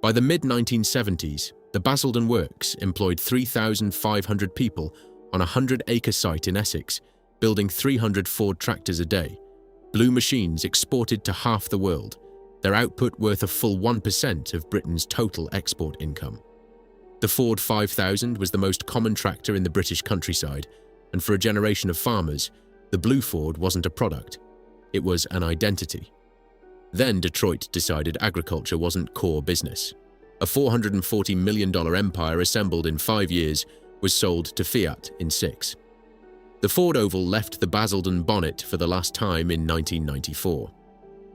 By the mid-1970s, the Basildon works employed 3,500 people on a 100-acre site in Essex, building 300 Ford tractors a day. Blue machines exported to half the world, their output worth a full 1% of Britain's total export income. The Ford 5000 was the most common tractor in the British countryside, and for a generation of farmers, the blue Ford wasn't a product, it was an identity. Then Detroit decided agriculture wasn't core business. A $440 million empire assembled in 5 years was sold to Fiat in 6. The Ford Oval left the Basildon bonnet for the last time in 1994.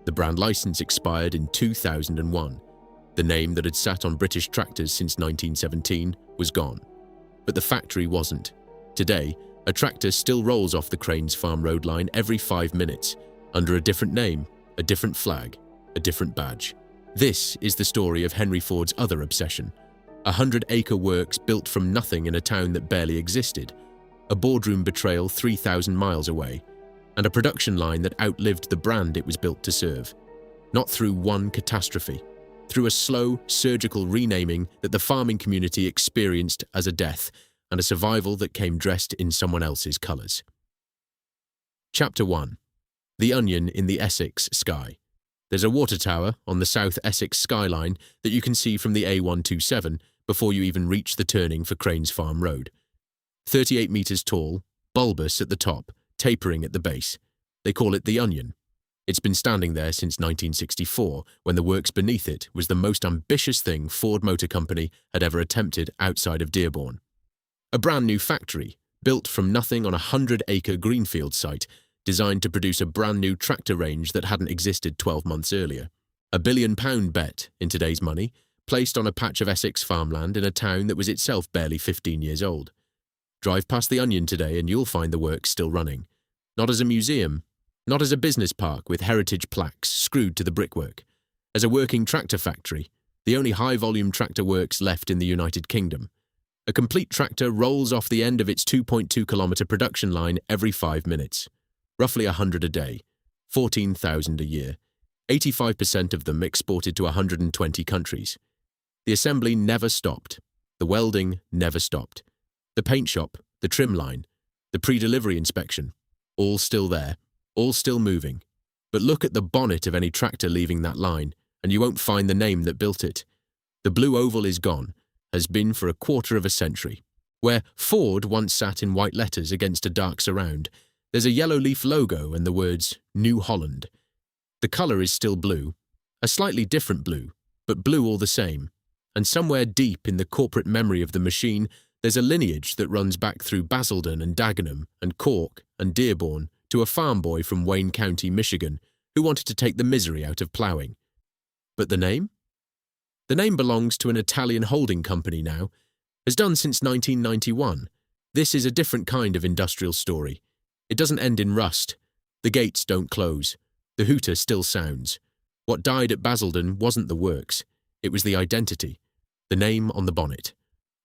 The brand license expired in 2001. The name that had sat on British tractors since 1917 was gone. But the factory wasn't. Today, a tractor still rolls off the Cranes Farm road line every 5 minutes, under a different name, a different flag, a different badge. This is the story of Henry Ford's other obsession. 100-acre works built from nothing in a town that barely existed, a boardroom betrayal 3,000 miles away, and a production line that outlived the brand it was built to serve. Not through one catastrophe, through a slow, surgical renaming that the farming community experienced as a death and a survival that came dressed in someone else's colours. Chapter 1. The Onion in the Essex Sky. There's a water tower on the South Essex skyline that you can see from the A127 before you even reach the turning for Cranes Farm Road. 38 metres tall, bulbous at the top, tapering at the base. They call it the Onion. It's been standing there since 1964, when the works beneath it was the most ambitious thing Ford Motor Company had ever attempted outside of Dearborn. A brand new factory, built from nothing on a 100-acre greenfield site, designed to produce a brand new tractor range that hadn't existed 12 months earlier. A £1 billion bet, in today's money, placed on a patch of Essex farmland in a town that was itself barely 15 years old. Drive past the Onion today and you'll find the works still running. Not as a museum, not as a business park with heritage plaques screwed to the brickwork. As a working tractor factory, the only high-volume tractor works left in the United Kingdom. A complete tractor rolls off the end of its 2.2-kilometre production line every 5 minutes. Roughly 100 a day, 14,000 a year, 85% of them exported to 120 countries. The assembly never stopped. The welding never stopped. The paint shop, the trim line, the pre-delivery inspection, all still there, all still moving. But look at the bonnet of any tractor leaving that line, and you won't find the name that built it. The blue oval is gone, has been for a quarter of a century. Where Ford once sat in white letters against a dark surround, there's a yellow leaf logo and the words New Holland. The colour is still blue, a slightly different blue, but blue all the same. And somewhere deep in the corporate memory of the machine, there's a lineage that runs back through Basildon and Dagenham and Cork and Dearborn to a farm boy from Wayne County, Michigan, who wanted to take the misery out of ploughing. But the name? The name belongs to an Italian holding company now, has done since 1991. This is a different kind of industrial story. It doesn't end in rust. The gates don't close. The hooter still sounds. What died at Basildon wasn't the works. It was the identity, the name on the bonnet.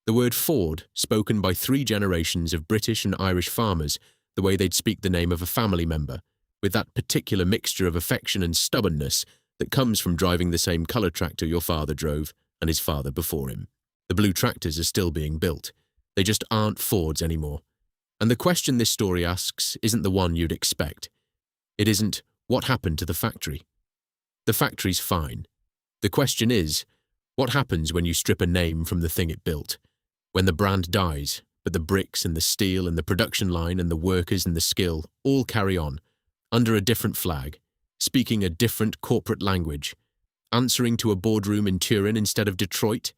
The word Ford, spoken by 3 generations of British and Irish farmers, the way they'd speak the name of a family member, with that particular mixture of affection and stubbornness that comes from driving the same colour tractor your father drove and his father before him. The blue tractors are still being built. They just aren't Fords anymore. And the question this story asks isn't the one you'd expect. It isn't, what happened to the factory? The factory's fine. The question is, what happens when you strip a name from the thing it built? When the brand dies, but the bricks and the steel and the production line and the workers and the skill all carry on, under a different flag, speaking a different corporate language, answering to a boardroom in Turin instead of Detroit?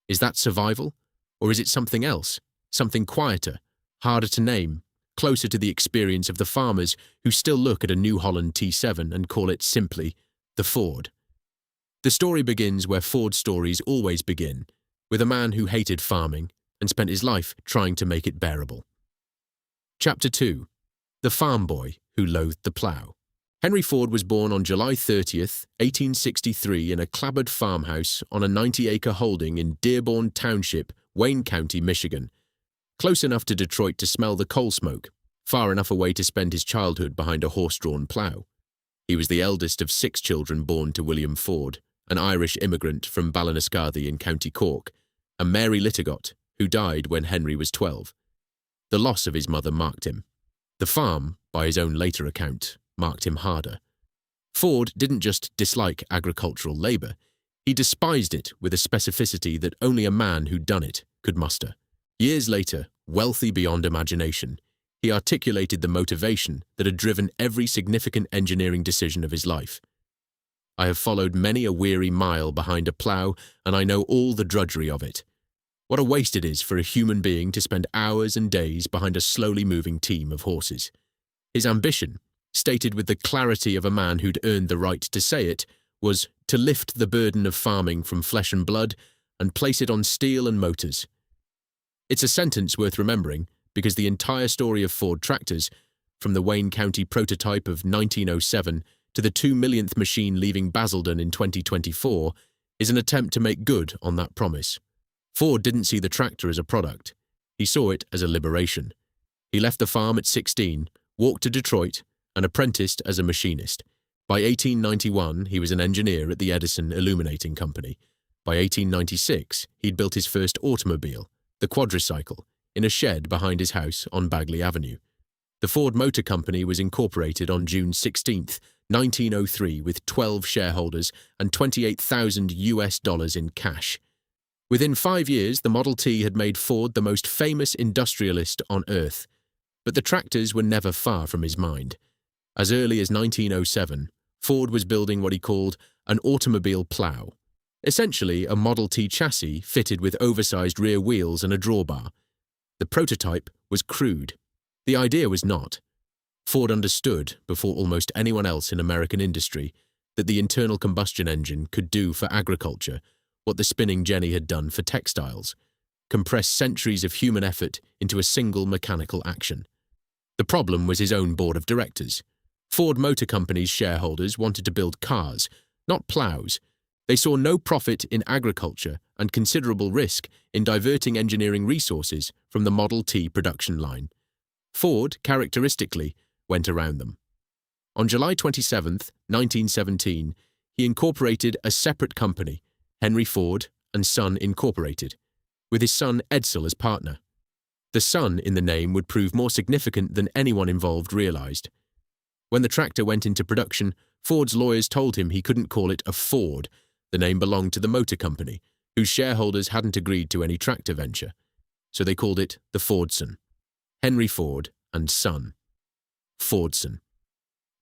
Is that survival? Or is it something else, something quieter, harder to name, closer to the experience of the farmers who still look at a New Holland T7 and call it simply the Ford? The story begins where Ford stories always begin, with a man who hated farming and spent his life trying to make it bearable. Chapter 2. The Farm Boy Who Loathed the Plough. Henry Ford was born on July 30th, 1863 in a clapboard farmhouse on a 90-acre holding in Dearborn Township, Wayne County, Michigan. Close enough to Detroit to smell the coal smoke, far enough away to spend his childhood behind a horse-drawn plough. He was the eldest of 6 children born to William Ford, an Irish immigrant from Ballinascarthy in County Cork, and Mary Littagott, who died when Henry was 12. The loss of his mother marked him. The farm, by his own later account, marked him harder. Ford didn't just dislike agricultural labour, he despised it with a specificity that only a man who'd done it could muster. Years later, wealthy beyond imagination, he articulated the motivation that had driven every significant engineering decision of his life. I have followed many a weary mile behind a plough, and I know all the drudgery of it. What a waste it is for a human being to spend hours and days behind a slowly moving team of horses. His ambition, stated with the clarity of a man who'd earned the right to say it, was to lift the burden of farming from flesh and blood and place it on steel and motors. It's a sentence worth remembering because the entire story of Ford tractors, from the Wayne County prototype of 1907 to the 2 millionth machine leaving Basildon in 2024, is an attempt to make good on that promise. Ford didn't see the tractor as a product. He saw it as a liberation. He left the farm at 16, walked to Detroit, and apprenticed as a machinist. By 1891, he was an engineer at the Edison Illuminating Company. By 1896, he'd built his first automobile, the quadricycle, in a shed behind his house on Bagley Avenue. The Ford Motor Company was incorporated on June 16, 1903, with 12 shareholders and $28,000 in cash. Within 5 years, the Model T had made Ford the most famous industrialist on earth. But the tractors were never far from his mind. As early as 1907, Ford was building what he called an automobile plough, essentially a Model T chassis fitted with oversized rear wheels and a drawbar. The prototype was crude. The idea was not. Ford understood, before almost anyone else in American industry, that the internal combustion engine could do for agriculture what the spinning jenny had done for textiles, compress centuries of human effort into a single mechanical action. The problem was his own board of directors. Ford Motor Company's shareholders wanted to build cars, not ploughs. They saw no profit in agriculture and considerable risk in diverting engineering resources from the Model T production line. Ford, characteristically, went around them. On July 27, 1917, he incorporated a separate company, Henry Ford and Son Incorporated, with his son Edsel as partner. The son in the name would prove more significant than anyone involved realized. When the tractor went into production, Ford's lawyers told him he couldn't call it a Ford. The name belonged to the motor company, whose shareholders hadn't agreed to any tractor venture. So they called it the Fordson. Henry Ford and Son. Fordson.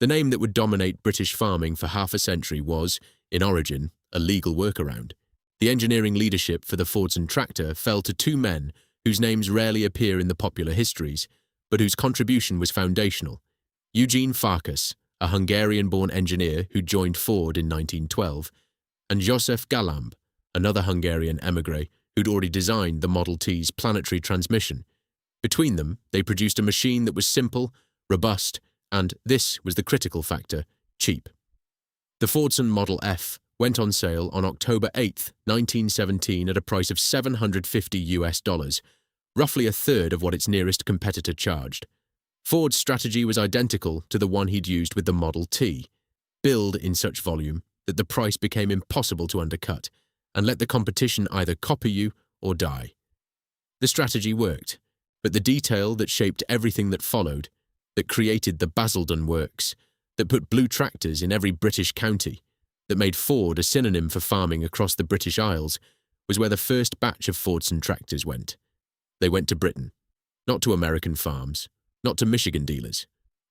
The name that would dominate British farming for half a century was, in origin, a legal workaround. The engineering leadership for the Fordson tractor fell to two men whose names rarely appear in the popular histories, but whose contribution was foundational. Eugene Farkas, a Hungarian-born engineer who joined Ford in 1912, and Joseph Galamb, another Hungarian émigré who'd already designed the Model T's planetary transmission. Between them, they produced a machine that was simple, robust, and, this was the critical factor, cheap. The Fordson Model F went on sale on October 8, 1917 at a price of $750, roughly a third of what its nearest competitor charged. Ford's strategy was identical to the one he'd used with the Model T. Build in such volume that the price became impossible to undercut, and let the competition either copy you or die. The strategy worked, but the detail that shaped everything that followed, that created the Basildon works, that put blue tractors in every British county, that made Ford a synonym for farming across the British Isles, was where the first batch of Fordson tractors went. They went to Britain, not to American farms, not to Michigan dealers,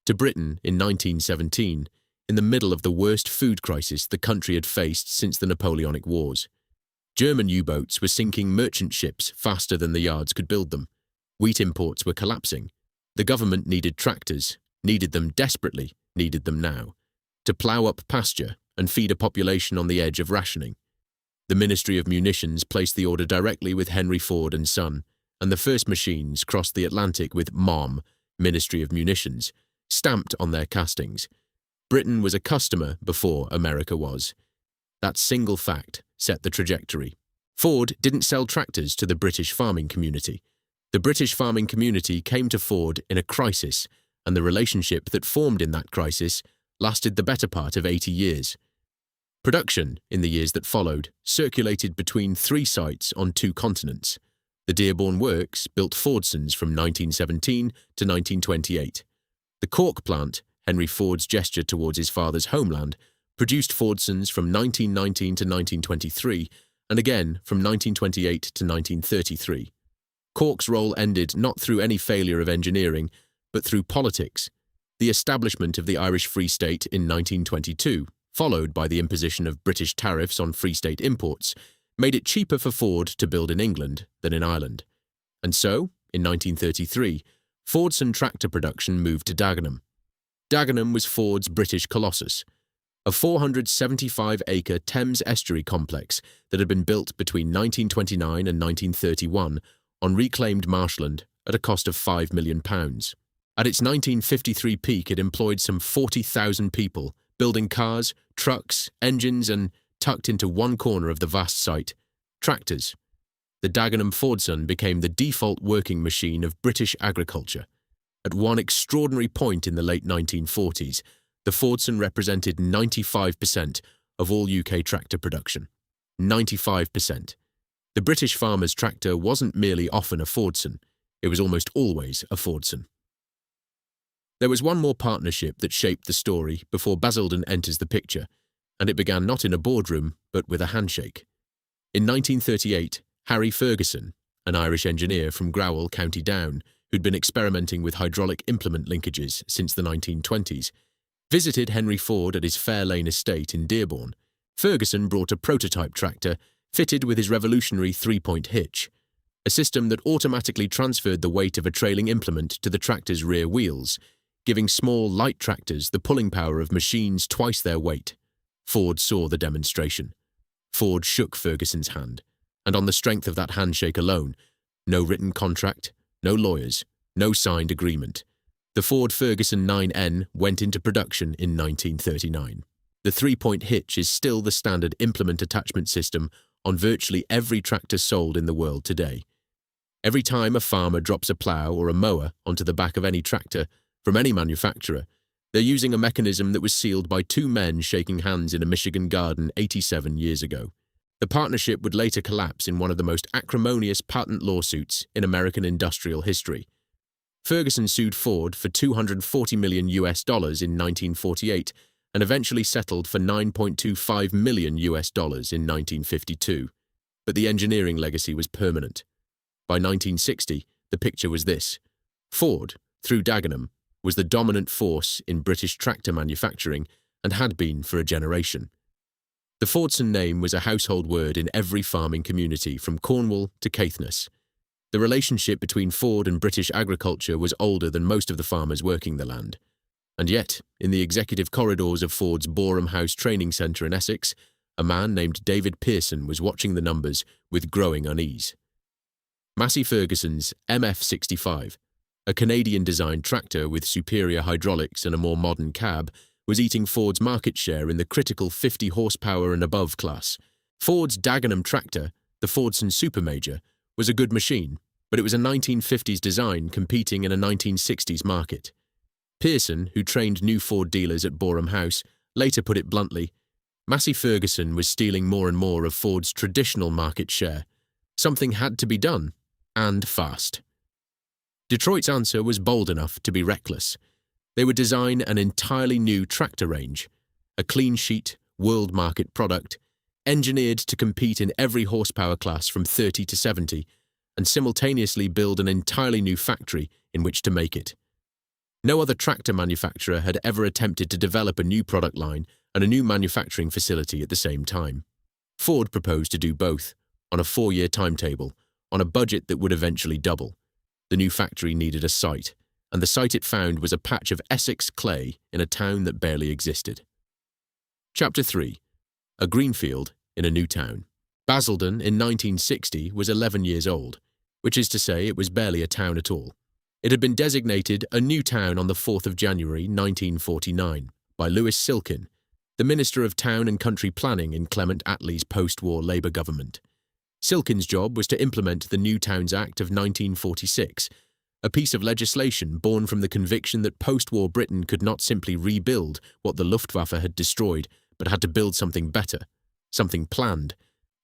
to Britain in 1917, in the middle of the worst food crisis the country had faced since the Napoleonic Wars. German U-boats were sinking merchant ships faster than the yards could build them. Wheat imports were collapsing. The government needed tractors, needed them desperately, needed them now, to plough up pasture and feed a population on the edge of rationing. The Ministry of Munitions placed the order directly with Henry Ford and Son, and the first machines crossed the Atlantic with MOM, Ministry of Munitions, stamped on their castings. Britain was a customer before America was. That single fact set the trajectory. Ford didn't sell tractors to the British farming community. The British farming community came to Ford in a crisis, and the relationship that formed in that crisis lasted the better part of 80 years. Production, in the years that followed, circulated between 3 sites on 2 continents. The Dearborn Works built Fordsons from 1917 to 1928. The Cork plant, Henry Ford's gesture towards his father's homeland, produced Fordsons from 1919 to 1923, and again from 1928 to 1933. Cork's role ended not through any failure of engineering, but through politics. The establishment of the Irish Free State in 1922, followed by the imposition of British tariffs on Free State imports, made it cheaper for Ford to build in England than in Ireland. And so, in 1933, Fordson tractor production moved to Dagenham. Dagenham was Ford's British colossus, a 475-acre Thames estuary complex that had been built between 1929 and 1931 on reclaimed marshland at a cost of £5 million. At its 1953 peak, it employed some 40,000 people, building cars, trucks, engines, and, tucked into one corner of the vast site, tractors. The Dagenham Fordson became the default working machine of British agriculture. At one extraordinary point in the late 1940s, the Fordson represented 95% of all UK tractor production. 95%. The British farmer's tractor wasn't merely often a Fordson, it was almost always a Fordson. There was one more partnership that shaped the story before Basildon enters the picture, and it began not in a boardroom, but with a handshake. In 1938, Harry Ferguson, an Irish engineer from Growell, County Down, who'd been experimenting with hydraulic implement linkages since the 1920s, visited Henry Ford at his Fair Lane estate in Dearborn. Ferguson brought a prototype tractor fitted with his revolutionary 3-point hitch, a system that automatically transferred the weight of a trailing implement to the tractor's rear wheels, giving small, light tractors the pulling power of machines twice their weight. Ford saw the demonstration. Ford shook Ferguson's hand, and on the strength of that handshake alone, no written contract, no lawyers, no signed agreement, the Ford Ferguson 9N went into production in 1939. The 3-point hitch is still the standard implement attachment system on virtually every tractor sold in the world today. Every time a farmer drops a plough or a mower onto the back of any tractor, from any manufacturer, they're using a mechanism that was sealed by 2 men shaking hands in a Michigan garden 87 years ago. The partnership would later collapse in one of the most acrimonious patent lawsuits in American industrial history. Ferguson sued Ford for $240 million in 1948 and eventually settled for $9.25 million in 1952. But the engineering legacy was permanent. By 1960, the picture was this. Ford, through Dagenham, was the dominant force in British tractor manufacturing and had been for a generation. The Fordson name was a household word in every farming community from Cornwall to Caithness. The relationship between Ford and British agriculture was older than most of the farmers working the land. And yet, in the executive corridors of Ford's Boreham House training centre in Essex, a man named David Pearson was watching the numbers with growing unease. Massey Ferguson's MF65, a Canadian-designed tractor with superior hydraulics and a more modern cab, was eating Ford's market share in the critical 50 horsepower and above class. Ford's Dagenham tractor, the Fordson Supermajor, was a good machine, but it was a 1950s design competing in a 1960s market. Pearson, who trained new Ford dealers at Boreham House, later put it bluntly, Massey Ferguson was stealing more and more of Ford's traditional market share. Something had to be done, and fast. Detroit's answer was bold enough to be reckless. They would design an entirely new tractor range, a clean-sheet, world-market product, engineered to compete in every horsepower class from 30 to 70, and simultaneously build an entirely new factory in which to make it. No other tractor manufacturer had ever attempted to develop a new product line and a new manufacturing facility at the same time. Ford proposed to do both, on a 4-year timetable, on a budget that would eventually double. The new factory needed a site, and the site it found was a patch of Essex clay in a town that barely existed. Chapter 3. A greenfield in a new town. Basildon in 1960 was 11 years old, which is to say it was barely a town at all. It had been designated a new town on the 4th of January 1949 by Lewis Silkin, the Minister of Town and Country Planning in Clement Attlee's post-war Labour government. Silkin's job was to implement the New Towns Act of 1946, a piece of legislation born from the conviction that post-war Britain could not simply rebuild what the Luftwaffe had destroyed, but had to build something better, something planned,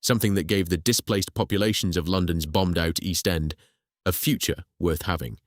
something that gave the displaced populations of London's bombed-out East End a future worth having.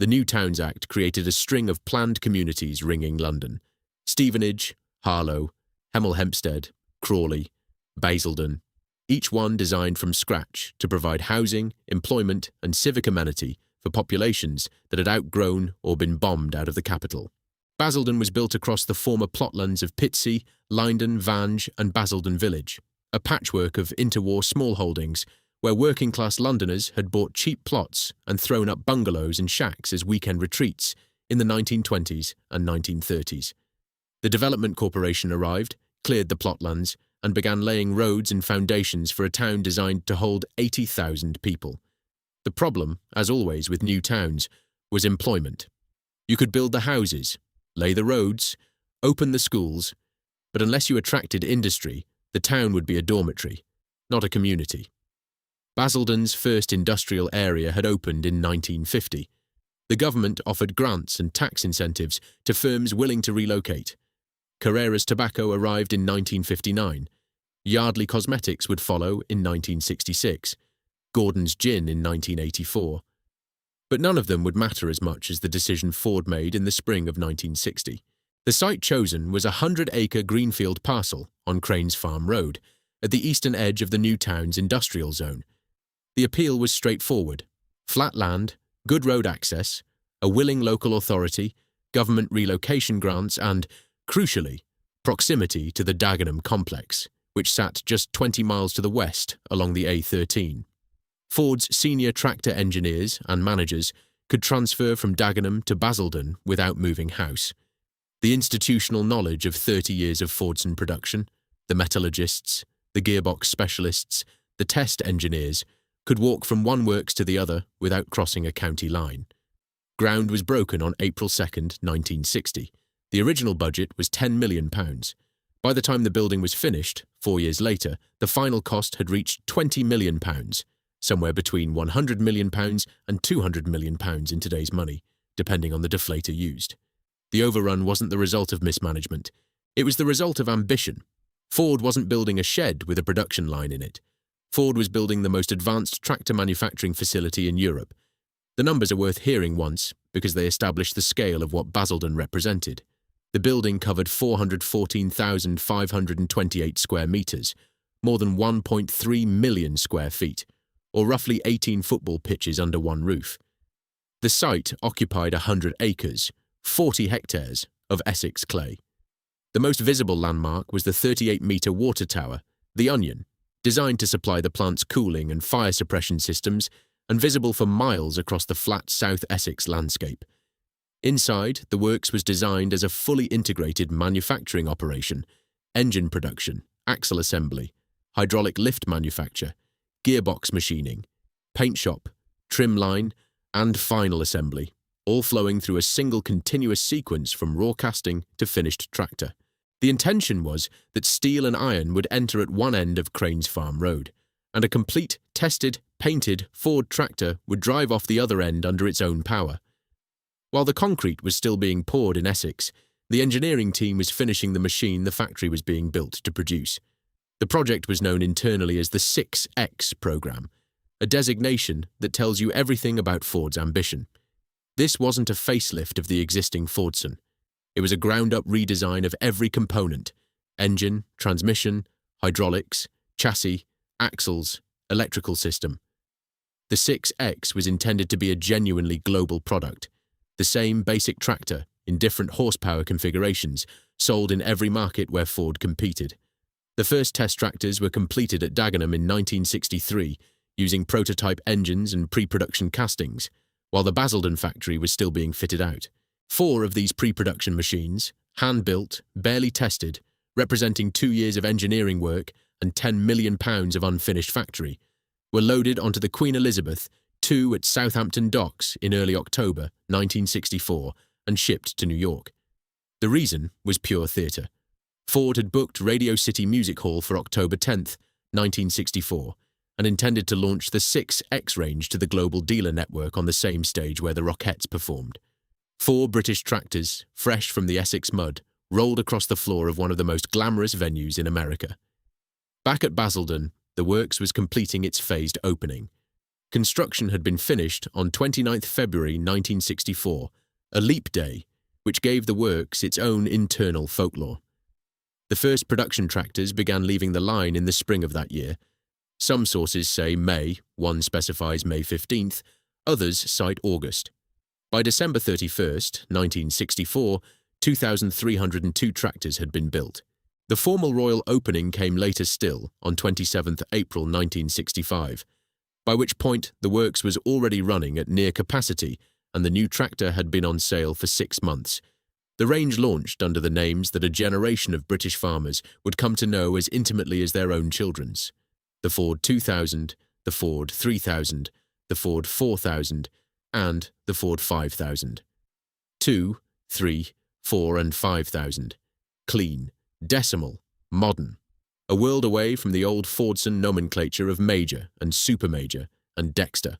The New Towns Act created a string of planned communities ringing London: Stevenage, Harlow, Hemel Hempstead, Crawley, Basildon, each one designed from scratch to provide housing, employment and civic amenity for populations that had outgrown or been bombed out of the capital. Basildon was built across the former plotlands of Pitsea, Lyndon, Vange and Basildon Village, a patchwork of interwar smallholdings where working-class Londoners had bought cheap plots and thrown up bungalows and shacks as weekend retreats in the 1920s and 1930s. The Development Corporation arrived, cleared the plotlands, and began laying roads and foundations for a town designed to hold 80,000 people. The problem, as always with new towns, was employment. You could build the houses, lay the roads, open the schools, but unless you attracted industry, the town would be a dormitory, not a community. Basildon's first industrial area had opened in 1950. The government offered grants and tax incentives to firms willing to relocate. Carrera's Tobacco arrived in 1959. Yardley Cosmetics would follow in 1966. Gordon's Gin in 1984. But none of them would matter as much as the decision Ford made in the spring of 1960. The site chosen was a 100-acre greenfield parcel on Cranes Farm Road, at the eastern edge of the new town's industrial zone. The appeal was straightforward: flat land, good road access, a willing local authority, government relocation grants and, crucially, proximity to the Dagenham complex, which sat just 20 miles to the west along the A13. Ford's senior tractor engineers and managers could transfer from Dagenham to Basildon without moving house. The institutional knowledge of 30 years of Fordson production, the metallurgists, the gearbox specialists, the test engineers, could walk from one works to the other without crossing a county line. Ground was broken on April 2, 1960. The original budget was £10 million. By the time the building was finished, 4 years later, the final cost had reached £20 million, somewhere between £100 million and £200 million in today's money, depending on the deflator used. The overrun wasn't the result of mismanagement. It was the result of ambition. Ford wasn't building a shed with a production line in it. Ford was building the most advanced tractor manufacturing facility in Europe. The numbers are worth hearing once because they established the scale of what Basildon represented. The building covered 414,528 square metres, more than 1.3 million square feet, or roughly 18 football pitches under one roof. The site occupied 100 acres, 40 hectares, of Essex clay. The most visible landmark was the 38-metre water tower, the Onion, designed to supply the plant's cooling and fire suppression systems and visible for miles across the flat South Essex landscape. Inside, the works was designed as a fully integrated manufacturing operation: engine production, axle assembly, hydraulic lift manufacture, gearbox machining, paint shop, trim line, and final assembly, all flowing through a single continuous sequence from raw casting to finished tractor. The intention was that steel and iron would enter at one end of Cranes Farm Road, and a complete, tested, painted Ford tractor would drive off the other end under its own power. While the concrete was still being poured in Essex, the engineering team was finishing the machine the factory was being built to produce. The project was known internally as the 6X program, a designation that tells you everything about Ford's ambition. This wasn't a facelift of the existing Fordson. It was a ground-up redesign of every component: engine, transmission, hydraulics, chassis, axles, electrical system. The 6X was intended to be a genuinely global product, the same basic tractor in different horsepower configurations, sold in every market where Ford competed. The first test tractors were completed at Dagenham in 1963, using prototype engines and pre-production castings, while the Basildon factory was still being fitted out. 4 of these pre-production machines, hand-built, barely tested, representing 2 years of engineering work and £10 million of unfinished factory, were loaded onto the Queen Elizabeth II at Southampton Docks in early October 1964 and shipped to New York. The reason was pure theatre. Ford had booked Radio City Music Hall for October 10, 1964, and intended to launch the 6X range to the global dealer network on the same stage where the Rockettes performed. 4 British tractors, fresh from the Essex mud, rolled across the floor of one of the most glamorous venues in America. Back at Basildon, the works was completing its phased opening. Construction had been finished on 29th February 1964, a leap day, which gave the works its own internal folklore. The first production tractors began leaving the line in the spring of that year. Some sources say May, one specifies May 15th, others cite August. By December 31st, 1964, 2,302 tractors had been built. The formal royal opening came later still, on 27th April 1965, by which point the works was already running at near capacity and the new tractor had been on sale for 6 months. The range launched under the names that a generation of British farmers would come to know as intimately as their own children's: the Ford 2000, the Ford 3000, the Ford 4000, and the Ford 5000. 2, 3, 4 and 5000. Clean, decimal, modern. A world away from the old Fordson nomenclature of Major and Supermajor and Dexter.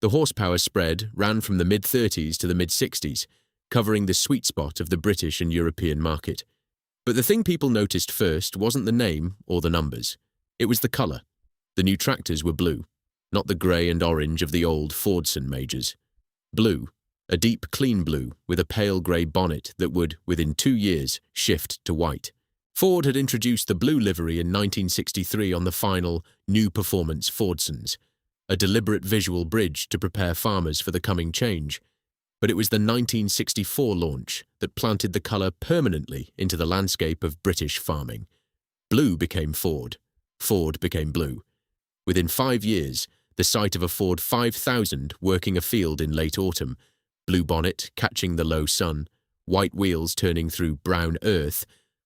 The horsepower spread ran from the mid-30s to the mid-60s, covering the sweet spot of the British and European market. But the thing people noticed first wasn't the name or the numbers. It was the colour. The new tractors were blue, not the grey and orange of the old Fordson Majors. Blue, a deep clean blue with a pale grey bonnet that would, within 2 years, shift to white. Ford had introduced the blue livery in 1963 on the final New Performance Fordsons, a deliberate visual bridge to prepare farmers for the coming change. But it was the 1964 launch that planted the colour permanently into the landscape of British farming. Blue became Ford. Ford became blue. Within 5 years, the sight of a Ford 5000 working a field in late autumn, blue bonnet catching the low sun, white wheels turning through brown earth,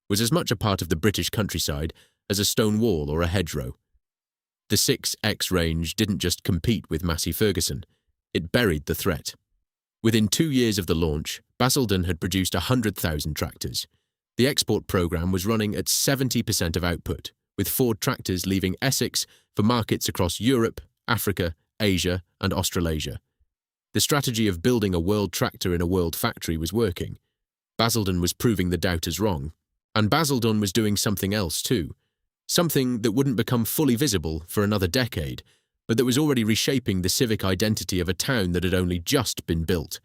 was as much a part of the British countryside as a stone wall or a hedgerow. The 6X range didn't just compete with Massey Ferguson, it buried the threat. Within 2 years of the launch, Basildon had produced 100,000 tractors. The export programme was running at 70% of output, with Ford tractors leaving Essex for markets across Europe, Africa, Asia and Australasia. The strategy of building a world tractor in a world factory was working. Basildon was proving the doubters wrong. And Basildon was doing something else too. Something that wouldn't become fully visible for another decade, but that was already reshaping the civic identity of a town that had only just been built.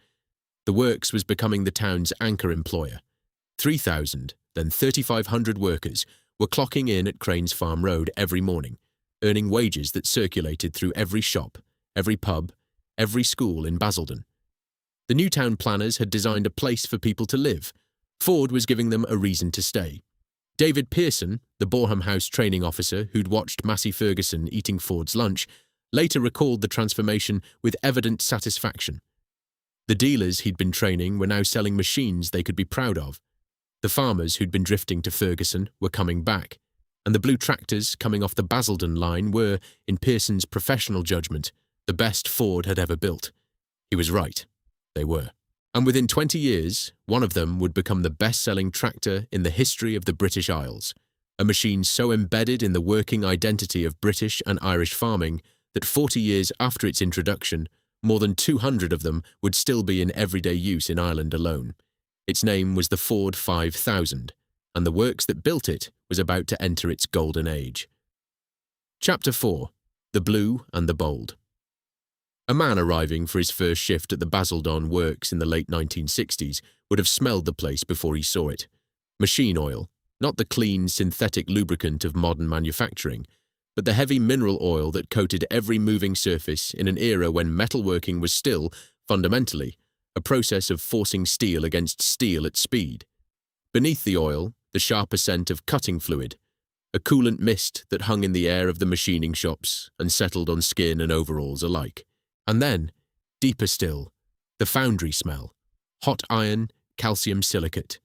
The works was becoming the town's anchor employer. 3,000, then 3,500 workers were clocking in at Cranes Farm Road every morning, earning wages that circulated through every shop, every pub, every school in Basildon. The new town planners had designed a place for people to live. Ford was giving them a reason to stay. David Pearson, the Boreham House training officer who'd watched Massey Ferguson eating Ford's lunch, later recalled the transformation with evident satisfaction. The dealers he'd been training were now selling machines they could be proud of. The farmers who'd been drifting to Ferguson were coming back, and the blue tractors coming off the Basildon line were, in Pearson's professional judgment, the best Ford had ever built. He was right. They were. And within 20 years, one of them would become the best-selling tractor in the history of the British Isles, a machine so embedded in the working identity of British and Irish farming that 40 years after its introduction, more than 200 of them would still be in everyday use in Ireland alone. Its name was the Ford 5000, and the works that built it was about to enter its golden age. Chapter 4. The Blue and the Bold. A man arriving for his first shift at the Basildon works in the late 1960s would have smelled the place before he saw it. Machine oil, not the clean synthetic lubricant of modern manufacturing, but the heavy mineral oil that coated every moving surface in an era when metalworking was still, fundamentally, a process of forcing steel against steel at speed. Beneath the oil, the sharper scent of cutting fluid, a coolant mist that hung in the air of the machining shops and settled on skin and overalls alike. And then, deeper still, the foundry smell, hot iron, calcium silicate,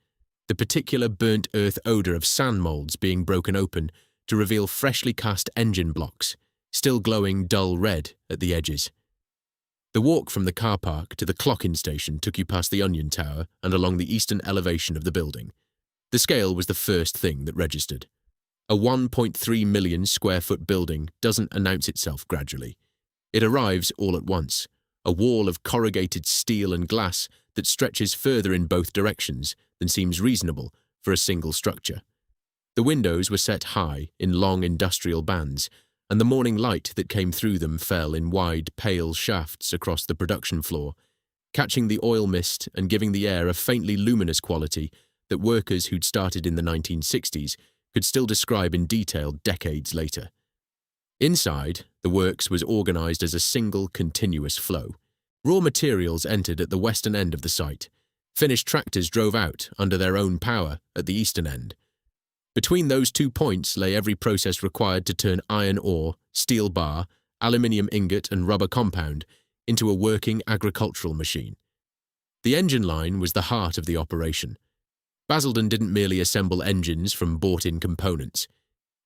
the particular burnt earth odour of sand moulds being broken open to reveal freshly cast engine blocks, still glowing dull red at the edges. The walk from the car park to the clock-in station took you past the Onion Tower and along the eastern elevation of the building. The scale was the first thing that registered. A 1.3 million square foot building doesn't announce itself gradually. It arrives all at once, a wall of corrugated steel and glass that stretches further in both directions than seems reasonable for a single structure. The windows were set high in long industrial bands, and the morning light that came through them fell in wide, pale shafts across the production floor, catching the oil mist and giving the air a faintly luminous quality that workers who'd started in the 1960s could still describe in detail decades later. Inside, the works was organised as a single, continuous flow. Raw materials entered at the western end of the site. Finished tractors drove out under their own power at the eastern end. Between those 2 points lay every process required to turn iron ore, steel bar, aluminium ingot and rubber compound into a working agricultural machine. The engine line was the heart of the operation. Basildon didn't merely assemble engines from bought-in components.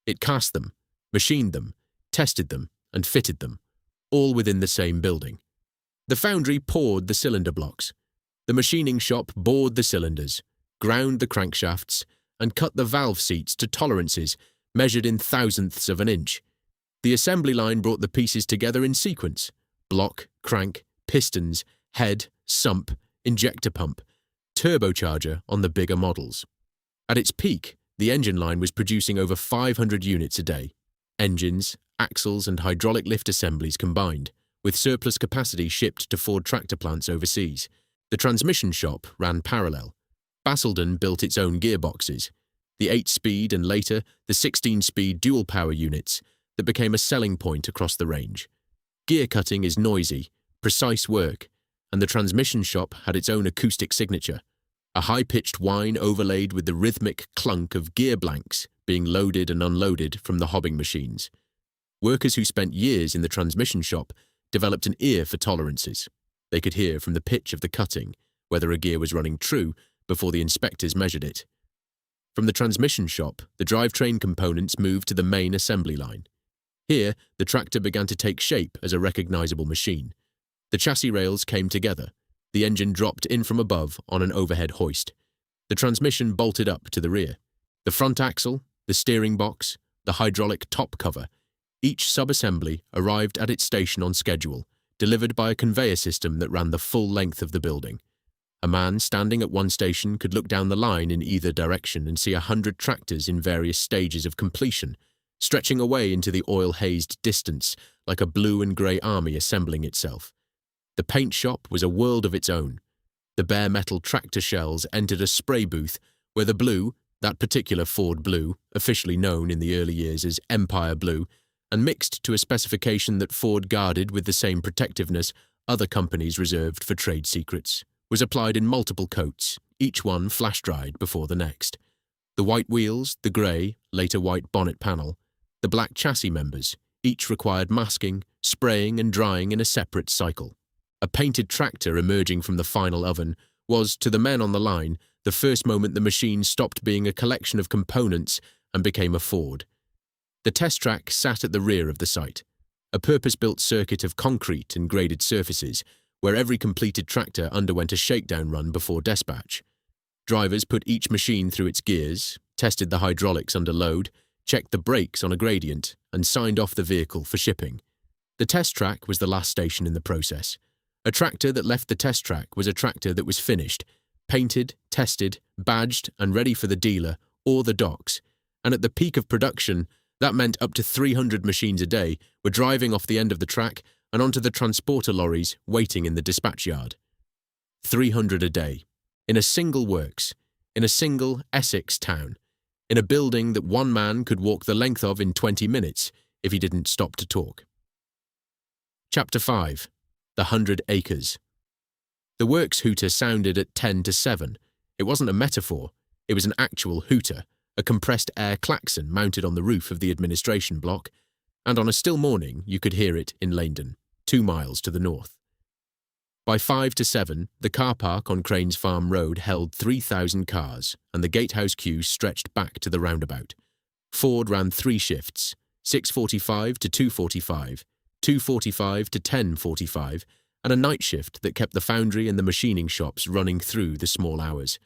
It cast them, machined them, tested them, and fitted them, all within the same building. The foundry poured the cylinder blocks. The machining shop bored the cylinders, ground the crankshafts, and cut the valve seats to tolerances measured in thousandths of an inch. The assembly line brought the pieces together in sequence: block, crank, pistons, head, sump, injector pump, turbocharger on the bigger models. At its peak, the engine line was producing over 500 units a day. Engines, axles and hydraulic lift assemblies combined, with surplus capacity shipped to Ford tractor plants overseas. The transmission shop ran parallel. Basildon built its own gearboxes, the 8-speed and later the 16-speed dual-power units that became a selling point across the range. Gear cutting is noisy, precise work, and the transmission shop had its own acoustic signature, a high-pitched whine overlaid with the rhythmic clunk of gear blanks being loaded and unloaded from the hobbing machines. Workers who spent years in the transmission shop developed an ear for tolerances. They could hear from the pitch of the cutting whether a gear was running true before the inspectors measured it. From the transmission shop, the drivetrain components moved to the main assembly line. Here, the tractor began to take shape as a recognizable machine. The chassis rails came together. The engine dropped in from above on an overhead hoist. The transmission bolted up to the rear. The front axle, the steering box, the hydraulic top cover, each sub-assembly arrived at its station on schedule, delivered by a conveyor system that ran the full length of the building. A man standing at one station could look down the line in either direction and see 100 tractors in various stages of completion, stretching away into the oil-hazed distance like a blue and grey army assembling itself. The paint shop was a world of its own. The bare metal tractor shells entered a spray booth where the blue, that particular Ford blue, officially known in the early years as Empire Blue, and mixed to a specification that Ford guarded with the same protectiveness other companies reserved for trade secrets, was applied in multiple coats, each one flash-dried before the next. The white wheels, the grey, later white bonnet panel, the black chassis members, each required masking, spraying and drying in a separate cycle. A painted tractor emerging from the final oven was, to the men on the line, the first moment the machine stopped being a collection of components and became a Ford. The test track sat at the rear of the site, a purpose-built circuit of concrete and graded surfaces, where every completed tractor underwent a shakedown run before dispatch. Drivers put each machine through its gears, tested the hydraulics under load, checked the brakes on a gradient, and signed off the vehicle for shipping. The test track was the last station in the process. A tractor that left the test track was a tractor that was finished, painted, tested, badged, and ready for the dealer or the docks, and at the peak of production, that meant up to 300 machines a day were driving off the end of the track and onto the transporter lorries waiting in the dispatch yard. 300 a day, in a single works, in a single Essex town, in a building that one man could walk the length of in 20 minutes if he didn't stop to talk. Chapter 5. The 100 Acres. The works hooter sounded at 10 to 7. It wasn't a metaphor, it was an actual hooter, a compressed air klaxon mounted on the roof of the administration block, and on a still morning you could hear it in Laindon, 2 miles to the north. By 5 to 7, the car park on Cranes Farm Road held 3,000 cars, and the gatehouse queue stretched back to the roundabout. Ford ran 3 shifts, 6:45 to 2:45, 2:45 to 10:45, and a night shift that kept the foundry and the machining shops running through the small hours.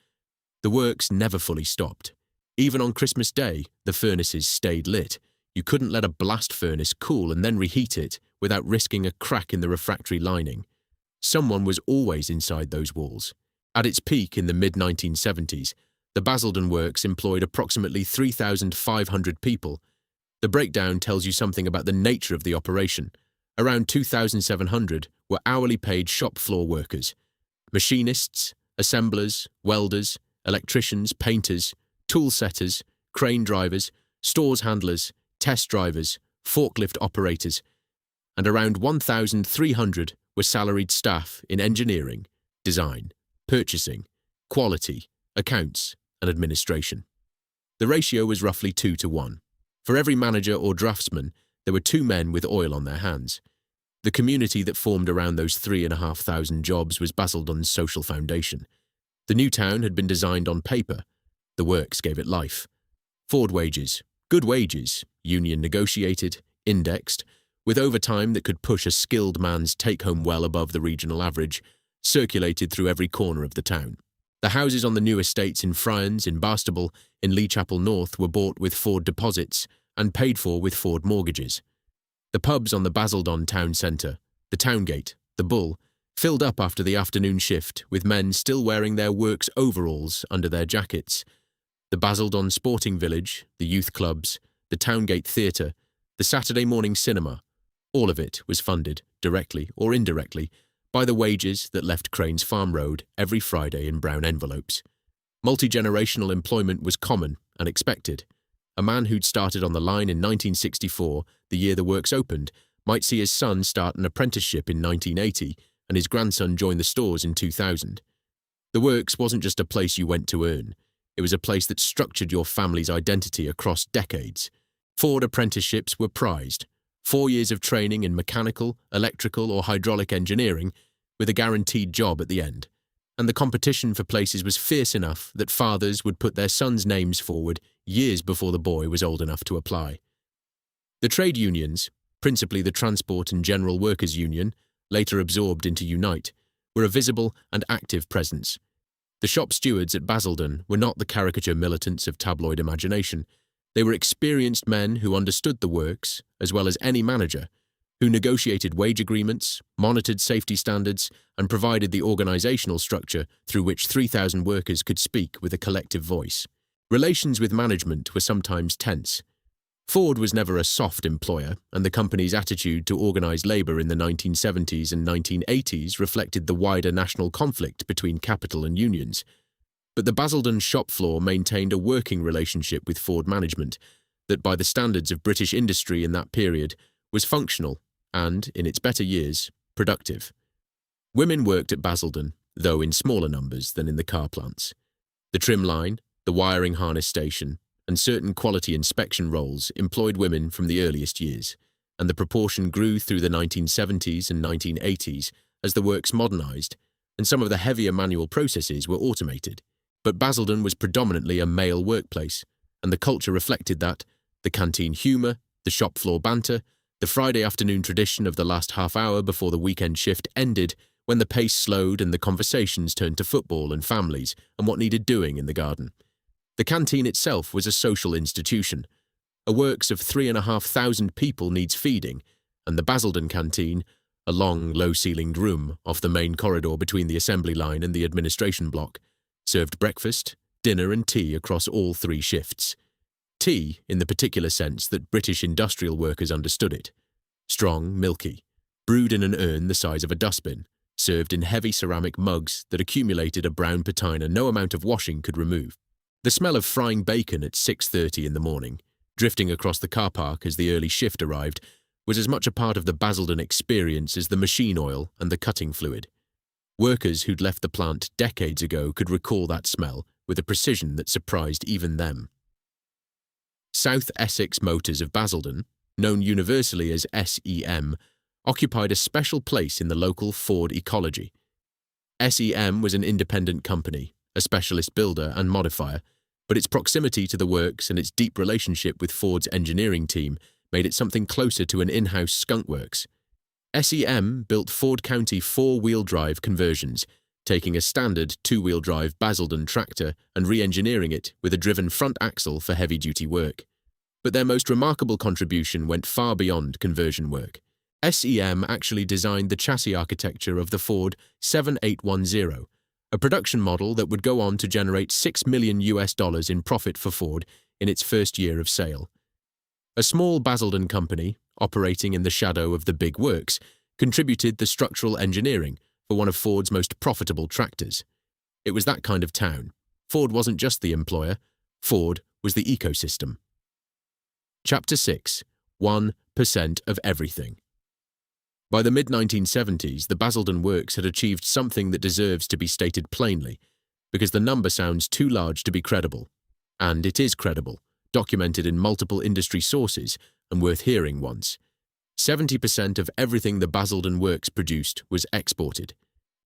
The works never fully stopped. Even on Christmas Day, the furnaces stayed lit. You couldn't let a blast furnace cool and then reheat it without risking a crack in the refractory lining. Someone was always inside those walls. At its peak in the mid-1970s, the Basildon Works employed approximately 3,500 people. The breakdown tells you something about the nature of the operation. Around 2,700 were hourly paid shop floor workers. Machinists, assemblers, welders, electricians, painters, tool setters, crane drivers, stores handlers, test drivers, forklift operators, and around 1,300 were salaried staff in engineering, design, purchasing, quality, accounts, and administration. The ratio was roughly 2 to 1. For every manager or draftsman, there were 2 men with oil on their hands. The community that formed around those 3,500 jobs was Basildon's social foundation. The new town had been designed on paper. The works gave it life. Ford wages, good wages, union negotiated, indexed, with overtime that could push a skilled man's take-home well above the regional average, circulated through every corner of the town. The houses on the new estates in Friends, in Barnstable, in Lee Chapel North were bought with Ford deposits and paid for with Ford mortgages. The pubs on the Basildon town centre, the Towngate, the Bull, filled up after the afternoon shift with men still wearing their works overalls under their jackets. The Basildon Sporting Village, the youth clubs, the Towngate Theatre, the Saturday morning cinema, all of it was funded, directly or indirectly, by the wages that left Crane's Farm Road every Friday in brown envelopes. Multi-generational employment was common and expected. A man who'd started on the line in 1964, the year the works opened, might see his son start an apprenticeship in 1980 and his grandson join the stores in 2000. The works wasn't just a place you went to earn. It was a place that structured your family's identity across decades. Ford apprenticeships were prized. 4 years of training in mechanical, electrical or hydraulic engineering with a guaranteed job at the end. And the competition for places was fierce enough that fathers would put their sons' names forward years before the boy was old enough to apply. The trade unions, principally the Transport and General Workers Union, later absorbed into Unite, were a visible and active presence. The shop stewards at Basildon were not the caricature militants of tabloid imagination. They were experienced men who understood the works, as well as any manager, who negotiated wage agreements, monitored safety standards, and provided the organizational structure through which 3,000 workers could speak with a collective voice. Relations with management were sometimes tense. Ford was never a soft employer, and the company's attitude to organized labor in the 1970s and 1980s reflected the wider national conflict between capital and unions. But the Basildon shop floor maintained a working relationship with Ford management that, by the standards of British industry in that period, was functional and, in its better years, productive. Women worked at Basildon, though in smaller numbers than in the car plants. The trim line, the wiring harness station, and certain quality inspection roles employed women from the earliest years, and the proportion grew through the 1970s and 1980s as the works modernized, and some of the heavier manual processes were automated. But Basildon was predominantly a male workplace, and the culture reflected that. The canteen humour, the shop floor banter, the Friday afternoon tradition of the last half hour before the weekend shift ended when the pace slowed and the conversations turned to football and families and what needed doing in the garden. The canteen itself was a social institution. A works of 3,500 people needs feeding, and the Basildon canteen, a long, low-ceilinged room off the main corridor between the assembly line and the administration block, served breakfast, dinner and tea across all 3 shifts. Tea in the particular sense that British industrial workers understood it. Strong, milky, brewed in an urn the size of a dustbin, served in heavy ceramic mugs that accumulated a brown patina no amount of washing could remove. The smell of frying bacon at 6:30 in the morning, drifting across the car park as the early shift arrived, was as much a part of the Basildon experience as the machine oil and the cutting fluid. Workers who'd left the plant decades ago could recall that smell with a precision that surprised even them. South Essex Motors of Basildon, known universally as SEM, occupied a special place in the local Ford ecology. SEM was an independent company, a specialist builder and modifier, but its proximity to the works and its deep relationship with Ford's engineering team made it something closer to an in-house skunkworks. SEM built Ford County 4-wheel drive conversions, taking a standard 2-wheel drive Basildon tractor and re-engineering it with a driven front axle for heavy-duty work. But their most remarkable contribution went far beyond conversion work. SEM actually designed the chassis architecture of the Ford 7810, a production model that would go on to generate $6 million in profit for Ford in its first year of sale. A small Basildon company, operating in the shadow of the big works, contributed the structural engineering for one of Ford's most profitable tractors. It was that kind of town. Ford wasn't just the employer, Ford was the ecosystem. Chapter 6. 1% of everything. By the mid-1970s, the Basildon Works had achieved something that deserves to be stated plainly, because the number sounds too large to be credible. And it is credible, documented in multiple industry sources, and worth hearing once. 70% of everything the Basildon Works produced was exported.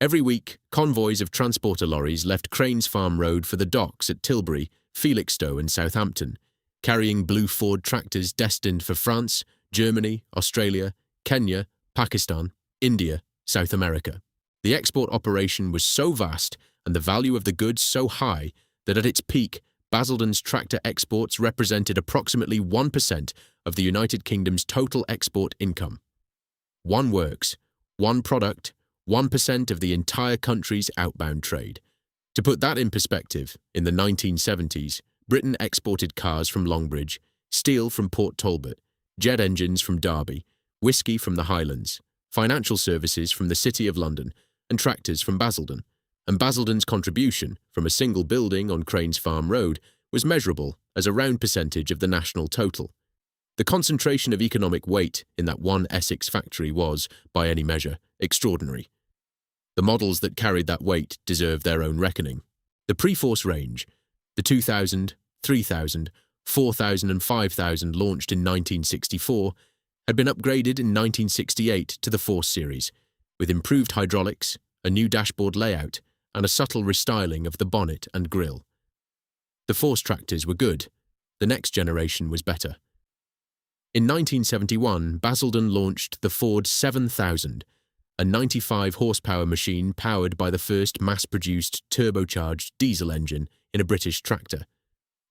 Every week, convoys of transporter lorries left Cranes Farm Road for the docks at Tilbury, Felixstowe and Southampton, carrying blue Ford tractors destined for France, Germany, Australia, Kenya, Pakistan, India, South America. The export operation was so vast and the value of the goods so high that at its peak, Basildon's tractor exports represented approximately 1% of the United Kingdom's total export income. One works, one product, 1% of the entire country's outbound trade. To put that in perspective, in the 1970s, Britain exported cars from Longbridge, steel from Port Talbot, jet engines from Derby, whiskey from the Highlands, financial services from the City of London, and tractors from Basildon. And Basildon's contribution, from a single building on Cranes Farm Road, was measurable as a round percentage of the national total. The concentration of economic weight in that one Essex factory was, by any measure, extraordinary. The models that carried that weight deserve their own reckoning. The Pre-Force range, the 2000, 3000, 4000 and 5000 launched in 1964, had been upgraded in 1968 to the Force series, with improved hydraulics, a new dashboard layout, and a subtle restyling of the bonnet and grille. The Force tractors were good. The next generation was better. In 1971, Basildon launched the Ford 7000, a 95-horsepower machine powered by the first mass-produced turbocharged diesel engine in a British tractor.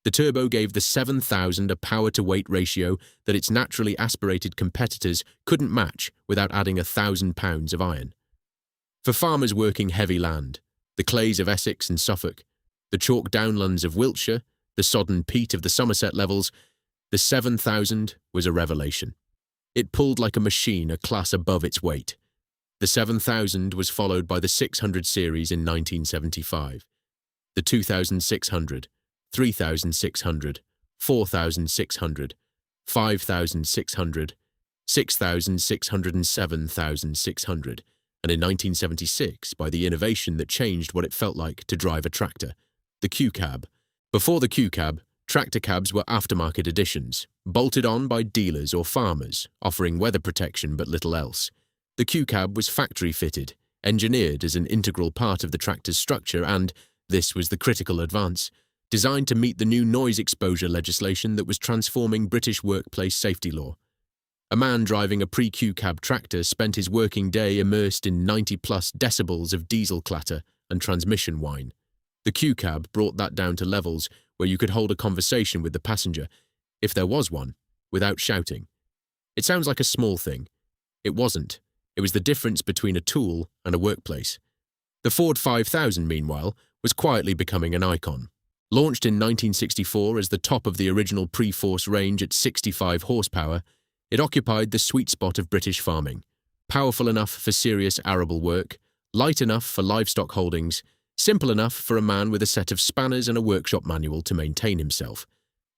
The turbo gave the 7000 a power-to-weight ratio that its naturally aspirated competitors couldn't match without adding 1,000 pounds of iron. For farmers working heavy land, the clays of Essex and Suffolk, the chalk downlands of Wiltshire, the sodden peat of the Somerset levels, the 7000 was a revelation. It pulled like a machine a class above its weight. The 7000 was followed by the 600 series in 1975, the 2600, 3600, 4600, 5600, 6600 and 7600, and in 1976 by the innovation that changed what it felt like to drive a tractor, the Q-cab. Before the Q-cab, tractor cabs were aftermarket additions, bolted on by dealers or farmers, offering weather protection but little else. The Q-cab was factory-fitted, engineered as an integral part of the tractor's structure and, this was the critical advance, designed to meet the new noise exposure legislation that was transforming British workplace safety law. A man driving a pre-Q-cab tractor spent his working day immersed in 90-plus decibels of diesel clatter and transmission whine. The Q-cab brought that down to levels where you could hold a conversation with the passenger, if there was one, without shouting. It sounds like a small thing. It wasn't. It was the difference between a tool and a workplace. The Ford 5000, meanwhile, was quietly becoming an icon. Launched in 1964 as the top of the original Pre-Force range at 65 horsepower, it occupied the sweet spot of British farming. Powerful enough for serious arable work, light enough for livestock holdings, simple enough for a man with a set of spanners and a workshop manual to maintain himself.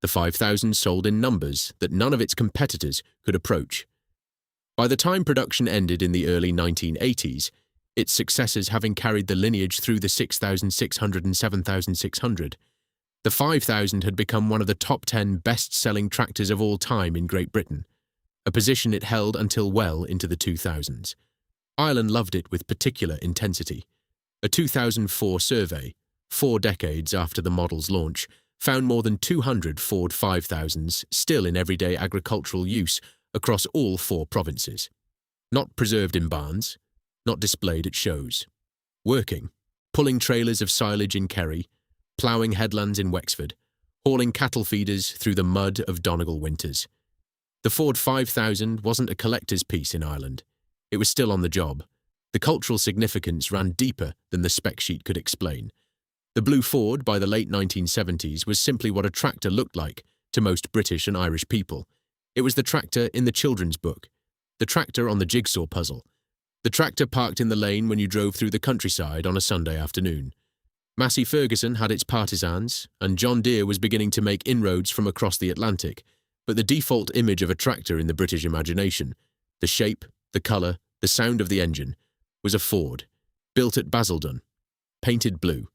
The 5000 sold in numbers that none of its competitors could approach. By the time production ended in the early 1980s, its successors having carried the lineage through the 6600 and 7600, the 5000 had become one of the top 10 best-selling tractors of all time in Great Britain, a position it held until well into the 2000s. Ireland loved it with particular intensity. A 2004 survey, 4 decades after the model's launch, found more than 200 Ford 5000s still in everyday agricultural use across all 4 provinces. Not preserved in barns, not displayed at shows. Working, pulling trailers of silage in Kerry, ploughing headlands in Wexford, hauling cattle feeders through the mud of Donegal winters. The Ford 5000 wasn't a collector's piece in Ireland. It was still on the job. The cultural significance ran deeper than the spec sheet could explain. The blue Ford by the late 1970s was simply what a tractor looked like to most British and Irish people. It was the tractor in the children's book, the tractor on the jigsaw puzzle, the tractor parked in the lane when you drove through the countryside on a Sunday afternoon. Massey Ferguson had its partisans, and John Deere was beginning to make inroads from across the Atlantic, but the default image of a tractor in the British imagination, the shape, the colour, the sound of the engine, was a Ford, built at Basildon, painted blue,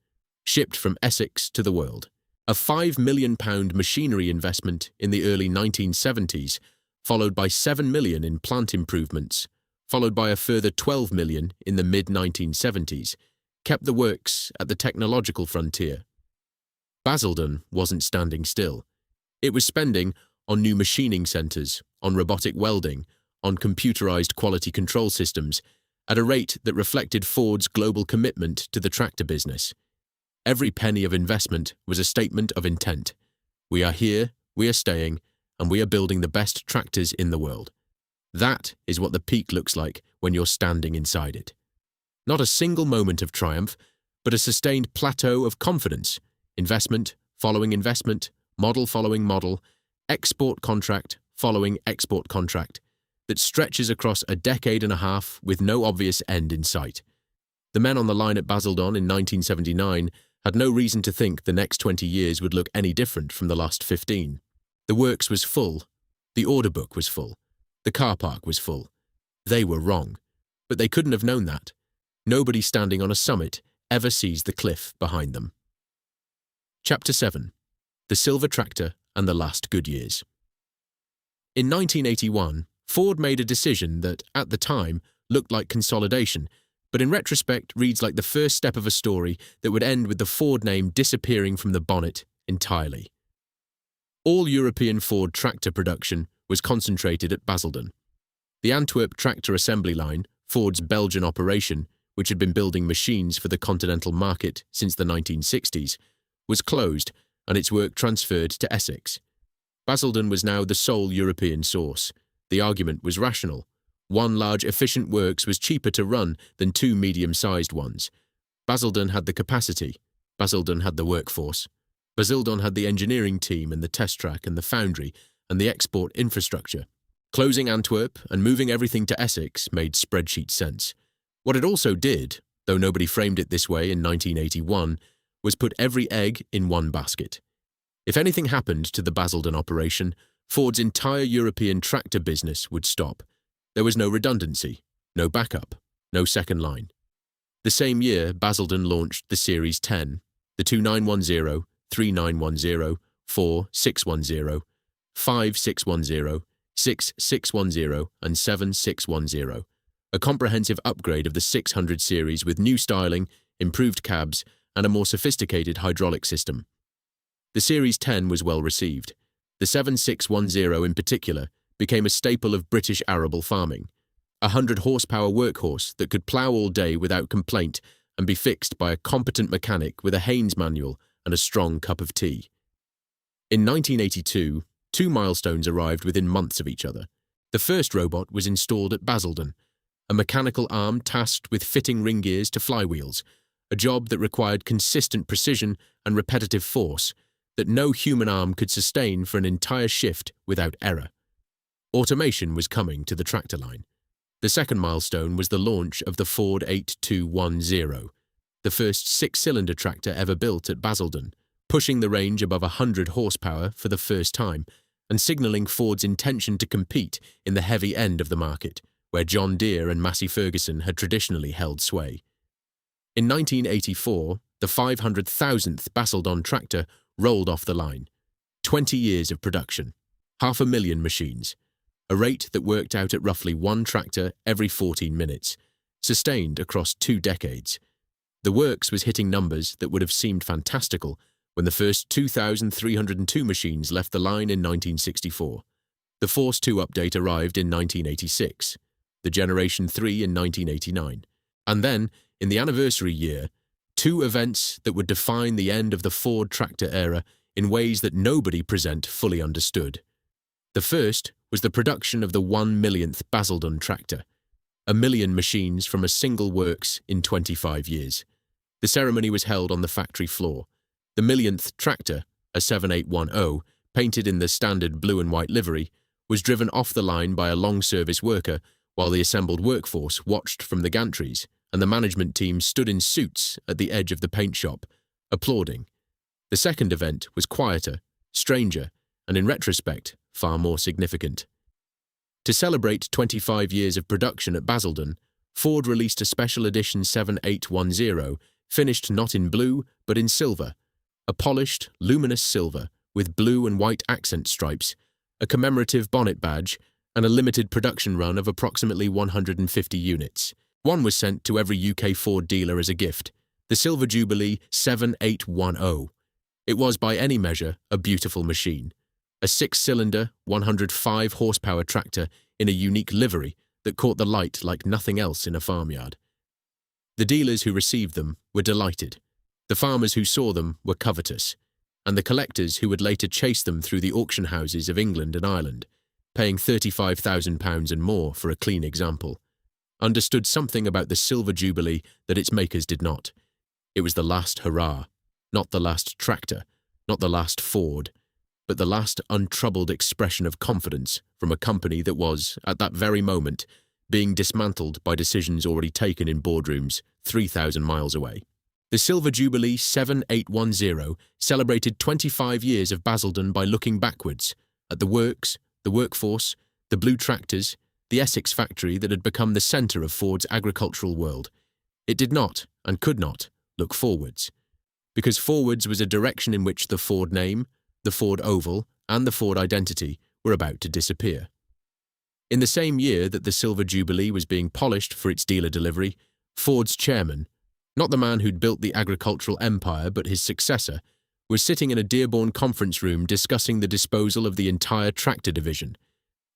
shipped from Essex to the world. A £5 million machinery investment in the early 1970s, followed by £7 million in plant improvements, followed by a further £12 million in the mid-1970s, kept the works at the technological frontier. Basildon wasn't standing still. It was spending on new machining centres, on robotic welding, on computerised quality control systems, at a rate that reflected Ford's global commitment to the tractor business. Every penny of investment was a statement of intent. We are here, we are staying, and we are building the best tractors in the world. That is what the peak looks like when you're standing inside it. Not a single moment of triumph, but a sustained plateau of confidence, investment following investment, model following model, export contract following export contract, that stretches across a decade and a half with no obvious end in sight. The men on the line at Basildon in 1979 had no reason to think the next 20 years would look any different from the last 15. The works was full. The order book was full. The car park was full. They were wrong. But they couldn't have known that. Nobody standing on a summit ever sees the cliff behind them. Chapter 7. The Silver Tractor and the Last Good Years. In 1981, Ford made a decision that, at the time, looked like consolidation, but in retrospect reads like the first step of a story that would end with the Ford name disappearing from the bonnet entirely. All European Ford tractor production was concentrated at Basildon. The Antwerp tractor assembly line, Ford's Belgian operation, which had been building machines for the continental market since the 1960s, was closed and its work transferred to Essex. Basildon was now the sole European source. The argument was rational. One large efficient works was cheaper to run than two medium-sized ones. Basildon had the capacity. Basildon had the workforce. Basildon had the engineering team and the test track and the foundry and the export infrastructure. Closing Antwerp and moving everything to Essex made spreadsheet sense. What it also did, though nobody framed it this way in 1981, was put every egg in one basket. If anything happened to the Basildon operation, Ford's entire European tractor business would stop. There was no redundancy, no backup, no second line. The same year, Basildon launched the Series 10, the 2910, 3910, 4610, 5610, 6610, and 7610, a comprehensive upgrade of the 600 series with new styling, improved cabs, and a more sophisticated hydraulic system. The Series 10 was well received. The 7610 in particular became a staple of British arable farming, a 100-horsepower workhorse that could plough all day without complaint and be fixed by a competent mechanic with a Haynes manual and a strong cup of tea. In 1982, two milestones arrived within months of each other. The first robot was installed at Basildon, a mechanical arm tasked with fitting ring gears to flywheels, a job that required consistent precision and repetitive force that no human arm could sustain for an entire shift without error. Automation was coming to the tractor line. The second milestone was the launch of the Ford 8210, the first six-cylinder tractor ever built at Basildon, pushing the range above 100 horsepower for the first time and signalling Ford's intention to compete in the heavy end of the market, where John Deere and Massey Ferguson had traditionally held sway. In 1984, the 500,000th Basildon tractor rolled off the line. 20 years of production, 500,000 machines, a rate that worked out at roughly one tractor every 14 minutes, sustained across 2 decades. The works was hitting numbers that would have seemed fantastical when the first 2,302 machines left the line in 1964. The Force 2 update arrived in 1986, the Generation 3 in 1989, and then, in the anniversary year, 2 events that would define the end of the Ford tractor era in ways that nobody present fully understood. The first was the production of the 1 millionth Basildon tractor, 1 million machines from a single works in 25 years. The ceremony was held on the factory floor. The millionth tractor, a 7810, painted in the standard blue and white livery, was driven off the line by a long-service worker while the assembled workforce watched from the gantries, and the management team stood in suits at the edge of the paint shop, applauding. The second event was quieter, stranger, and in retrospect, far more significant. To celebrate 25 years of production at Basildon, Ford released a special edition 7810, finished not in blue, but in silver, a polished, luminous silver with blue and white accent stripes, a commemorative bonnet badge, and a limited production run of approximately 150 units. One was sent to every UK Ford dealer as a gift, the Silver Jubilee 7810. It was, by any measure, a beautiful machine. A 6-cylinder, 105-horsepower tractor in a unique livery that caught the light like nothing else in a farmyard. The dealers who received them were delighted. The farmers who saw them were covetous, and the collectors who would later chase them through the auction houses of England and Ireland, paying £35,000 and more for a clean example, understood something about the Silver Jubilee that its makers did not. It was the last hurrah, not the last tractor, not the last Ford, but the last untroubled expression of confidence from a company that was, at that very moment, being dismantled by decisions already taken in boardrooms 3,000 miles away. The Silver Jubilee 7810 celebrated 25 years of Basildon by looking backwards at the works, the workforce, the blue tractors, the Essex factory that had become the centre of Ford's agricultural world. It did not, and could not, look forwards, because forwards was a direction in which the Ford name, the Ford oval, and the Ford identity were about to disappear. In the same year that the Silver Jubilee was being polished for its dealer delivery, Ford's chairman, not the man who'd built the agricultural empire but his successor, was sitting in a Dearborn conference room discussing the disposal of the entire tractor division.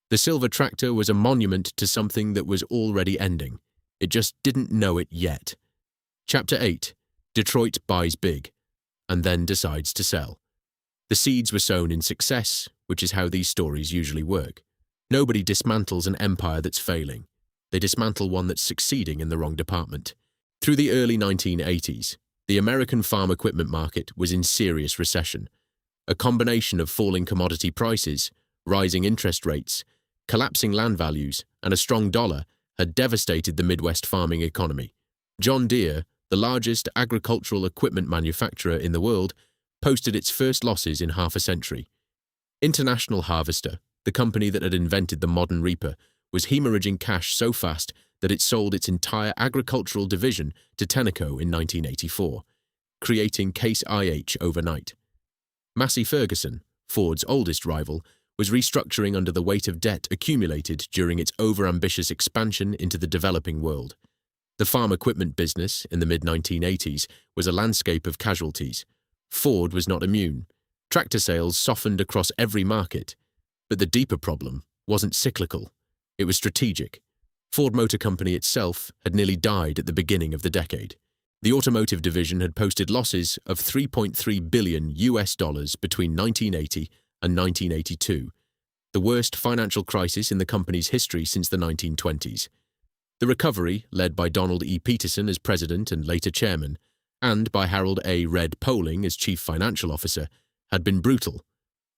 The silver tractor was a monument to something that was already ending. It just didn't know it yet. Chapter 8. Detroit buys big, and then decides to sell. The seeds were sown in success, which is how these stories usually work. Nobody dismantles an empire that's failing. They dismantle one that's succeeding in the wrong department. Through the early 1980s, the American farm equipment market was in serious recession. A combination of falling commodity prices, rising interest rates, collapsing land values, and a strong dollar had devastated the Midwest farming economy. John Deere, the largest agricultural equipment manufacturer in the world, posted its first losses in half a century. International Harvester, the company that had invented the modern reaper, was hemorrhaging cash so fast that it sold its entire agricultural division to Tenneco in 1984, creating Case IH overnight. Massey Ferguson, Ford's oldest rival, was restructuring under the weight of debt accumulated during its overambitious expansion into the developing world. The farm equipment business in the mid-1980s was a landscape of casualties. Ford was not immune. Tractor sales softened across every market. But the deeper problem wasn't cyclical. It was strategic. Ford Motor Company itself had nearly died at the beginning of the decade. The automotive division had posted losses of $3.3 billion between 1980 and 1982, the worst financial crisis in the company's history since the 1920s. The recovery, led by Donald E. Peterson as president and later chairman, and by Harold A. Red Poling as chief financial officer, had been brutal.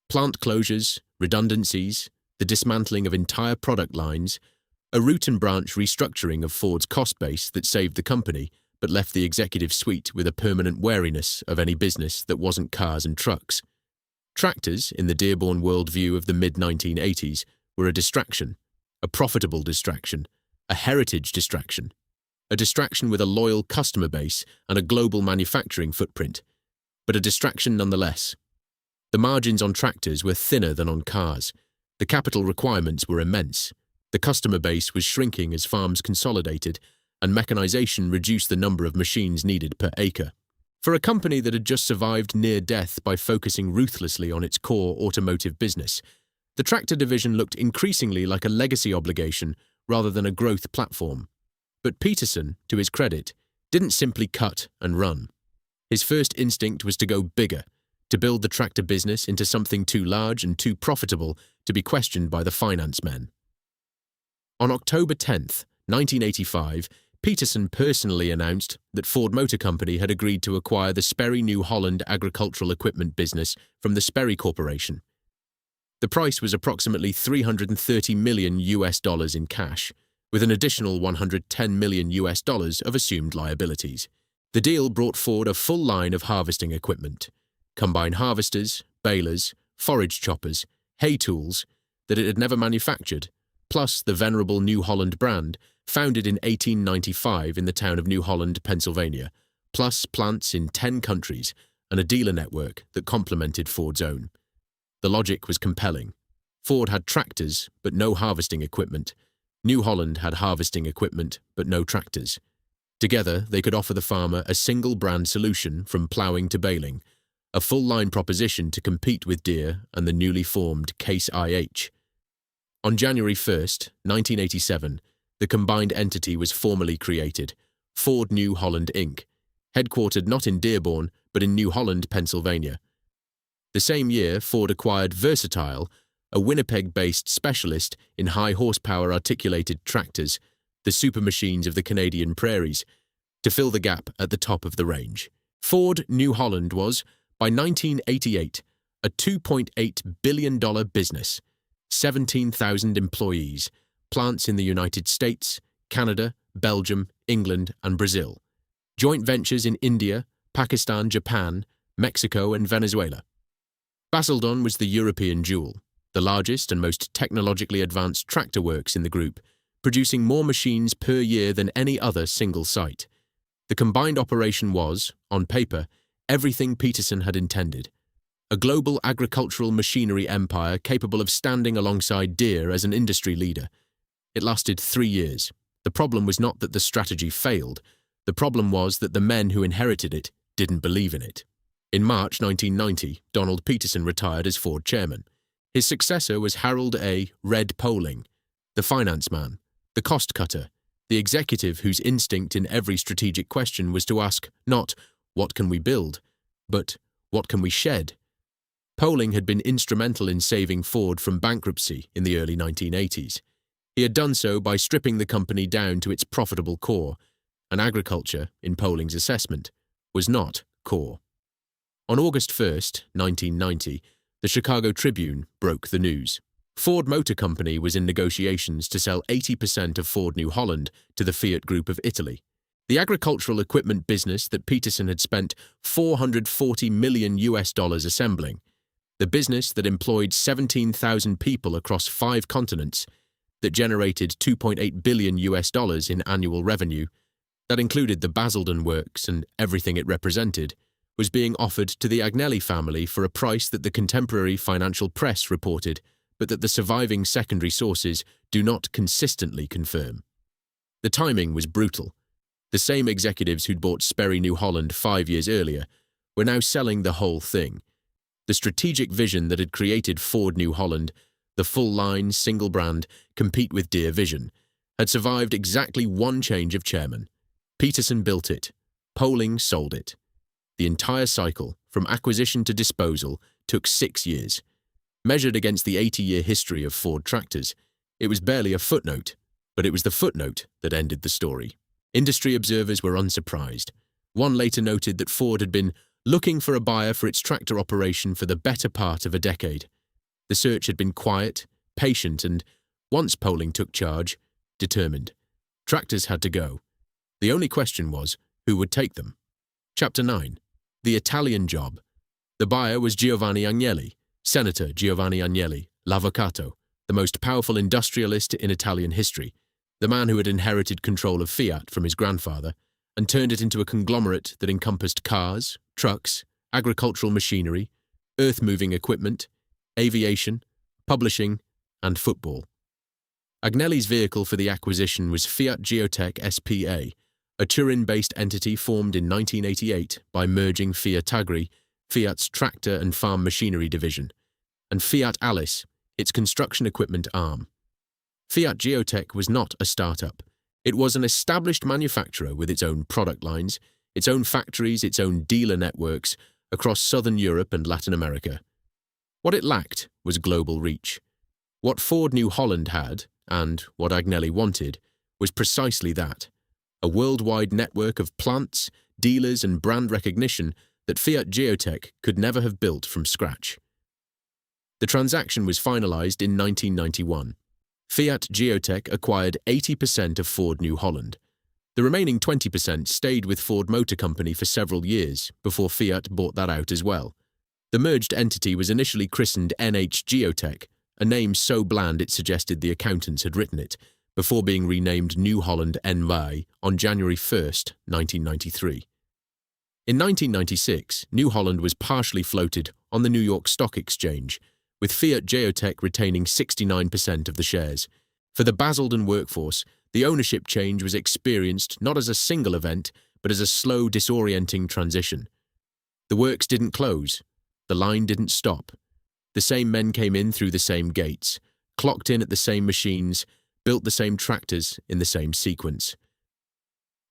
Plant closures, redundancies, the dismantling of entire product lines, a root and branch restructuring of Ford's cost base that saved the company but left the executive suite with a permanent wariness of any business that wasn't cars and trucks. Tractors, in the Dearborn worldview of the mid-1980s, were a distraction, a profitable distraction, a heritage distraction, a distraction with a loyal customer base and a global manufacturing footprint, but a distraction nonetheless. The margins on tractors were thinner than on cars. The capital requirements were immense. The customer base was shrinking as farms consolidated, and mechanization reduced the number of machines needed per acre. For a company that had just survived near death by focusing ruthlessly on its core automotive business, the tractor division looked increasingly like a legacy obligation rather than a growth platform. But Peterson, to his credit, didn't simply cut and run. His first instinct was to go bigger, to build the tractor business into something too large and too profitable to be questioned by the finance men. On October 10, 1985, Peterson personally announced that Ford Motor Company had agreed to acquire the Sperry New Holland agricultural equipment business from the Sperry Corporation. The price was approximately $330 million in cash, with an additional $110 million of assumed liabilities. The deal brought Ford a full line of harvesting equipment, combine harvesters, balers, forage choppers, hay tools that it had never manufactured, plus the venerable New Holland brand, founded in 1895 in the town of New Holland, Pennsylvania, plus plants in 10 countries and a dealer network that complemented Ford's own. The logic was compelling. Ford had tractors, but no harvesting equipment. New Holland had harvesting equipment, but no tractors. Together, they could offer the farmer a single brand solution from ploughing to baling, a full-line proposition to compete with Deere and the newly formed Case IH. On January 1st, 1987, the combined entity was formally created, Ford New Holland Inc., headquartered not in Dearborn, but in New Holland, Pennsylvania. The same year, Ford acquired Versatile, a Winnipeg-based specialist in high-horsepower articulated tractors, the super machines of the Canadian prairies, to fill the gap at the top of the range. Ford New Holland was, by 1988, a $2.8 billion business, 17,000 employees, plants in the United States, Canada, Belgium, England, and Brazil, joint ventures in India, Pakistan, Japan, Mexico, and Venezuela. Basildon was the European jewel, the largest and most technologically advanced tractor works in the group, producing more machines per year than any other single site. The combined operation was, on paper, everything Peterson had intended. A global agricultural machinery empire capable of standing alongside Deere as an industry leader. It lasted 3 years. The problem was not that the strategy failed. The problem was that the men who inherited it didn't believe in it. In March 1990, Donald Peterson retired as Ford chairman. His successor was Harold A. Red Poling, the finance man, the cost cutter, the executive whose instinct in every strategic question was to ask not, what can we build, but what can we shed? Poling had been instrumental in saving Ford from bankruptcy in the early 1980s. He had done so by stripping the company down to its profitable core, and agriculture, in Poling's assessment, was not core. On August 1st, 1990, the Chicago Tribune broke the news. Ford Motor Company was in negotiations to sell 80% of Ford New Holland to the Fiat Group of Italy. The agricultural equipment business that Peterson had spent $440 million assembling, the business that employed 17,000 people across 5 continents, that generated $2.8 billion in annual revenue, that included the Basildon works and everything it represented, was being offered to the Agnelli family for a price that the contemporary financial press reported, but that the surviving secondary sources do not consistently confirm. The timing was brutal. The same executives who'd bought Sperry New Holland 5 years earlier were now selling the whole thing. The strategic vision that had created Ford New Holland, the full-line, single-brand, compete with Deere vision, had survived exactly one change of chairman. Peterson built it. Poling sold it. The entire cycle, from acquisition to disposal, took 6 years. Measured against the 80-year history of Ford tractors, it was barely a footnote, but it was the footnote that ended the story. Industry observers were unsurprised. One later noted that Ford had been looking for a buyer for its tractor operation for the better part of a decade. The search had been quiet, patient, and, once Poling took charge, determined. Tractors had to go. The only question was, who would take them? Chapter 9. The Italian Job. The buyer was Giovanni Agnelli, Senator Giovanni Agnelli, l'Avvocato, the most powerful industrialist in Italian history, the man who had inherited control of Fiat from his grandfather and turned it into a conglomerate that encompassed cars, trucks, agricultural machinery, earth-moving equipment, aviation, publishing, and football. Agnelli's vehicle for the acquisition was Fiat Geotech SPA, a Turin-based entity formed in 1988 by merging Fiat Agri, Fiat's tractor and farm machinery division, and Fiat Alice, its construction equipment arm. Fiat Geotech was not a startup. It was an established manufacturer with its own product lines, its own factories, its own dealer networks across southern Europe and Latin America. What it lacked was global reach. What Ford New Holland had, and what Agnelli wanted, was precisely that, a worldwide network of plants, dealers and brand recognition that Fiat Geotech could never have built from scratch. The transaction was finalized in 1991. Fiat Geotech acquired 80% of Ford New Holland. The remaining 20% stayed with Ford Motor Company for several years before Fiat bought that out as well. The merged entity was initially christened NH Geotech, a name so bland it suggested the accountants had written it, before being renamed New Holland NY on January 1, 1993. In 1996, New Holland was partially floated on the New York Stock Exchange, with Fiat Geotech retaining 69% of the shares. For the Basildon workforce, the ownership change was experienced not as a single event, but as a slow, disorienting transition. The works didn't close. The line didn't stop. The same men came in through the same gates, clocked in at the same machines, built the same tractors in the same sequence.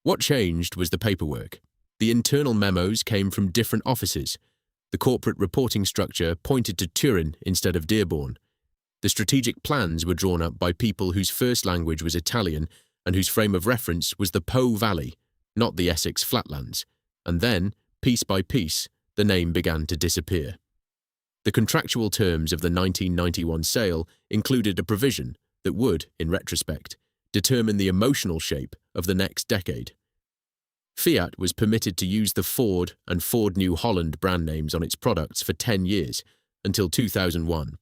What changed was the paperwork. The internal memos came from different offices. The corporate reporting structure pointed to Turin instead of Dearborn. The strategic plans were drawn up by people whose first language was Italian and whose frame of reference was the Po Valley, not the Essex flatlands. And then, piece by piece, the name began to disappear. The contractual terms of the 1991 sale included a provision that would, in retrospect, determine the emotional shape of the next decade. Fiat was permitted to use the Ford and Ford New Holland brand names on its products for 10 years, until 2001.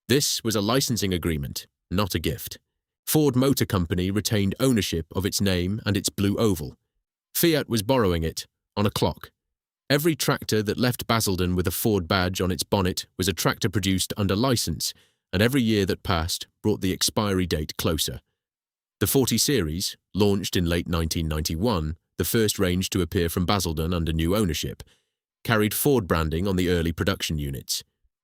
This was a licensing agreement, not a gift. Ford Motor Company retained ownership of its name and its blue oval. Fiat was borrowing it on a clock. Every tractor that left Basildon with a Ford badge on its bonnet was a tractor produced under license, and every year that passed brought the expiry date closer. The 40 series, launched in late 1991, the first range to appear from Basildon under new ownership, carried Ford branding on the early production units.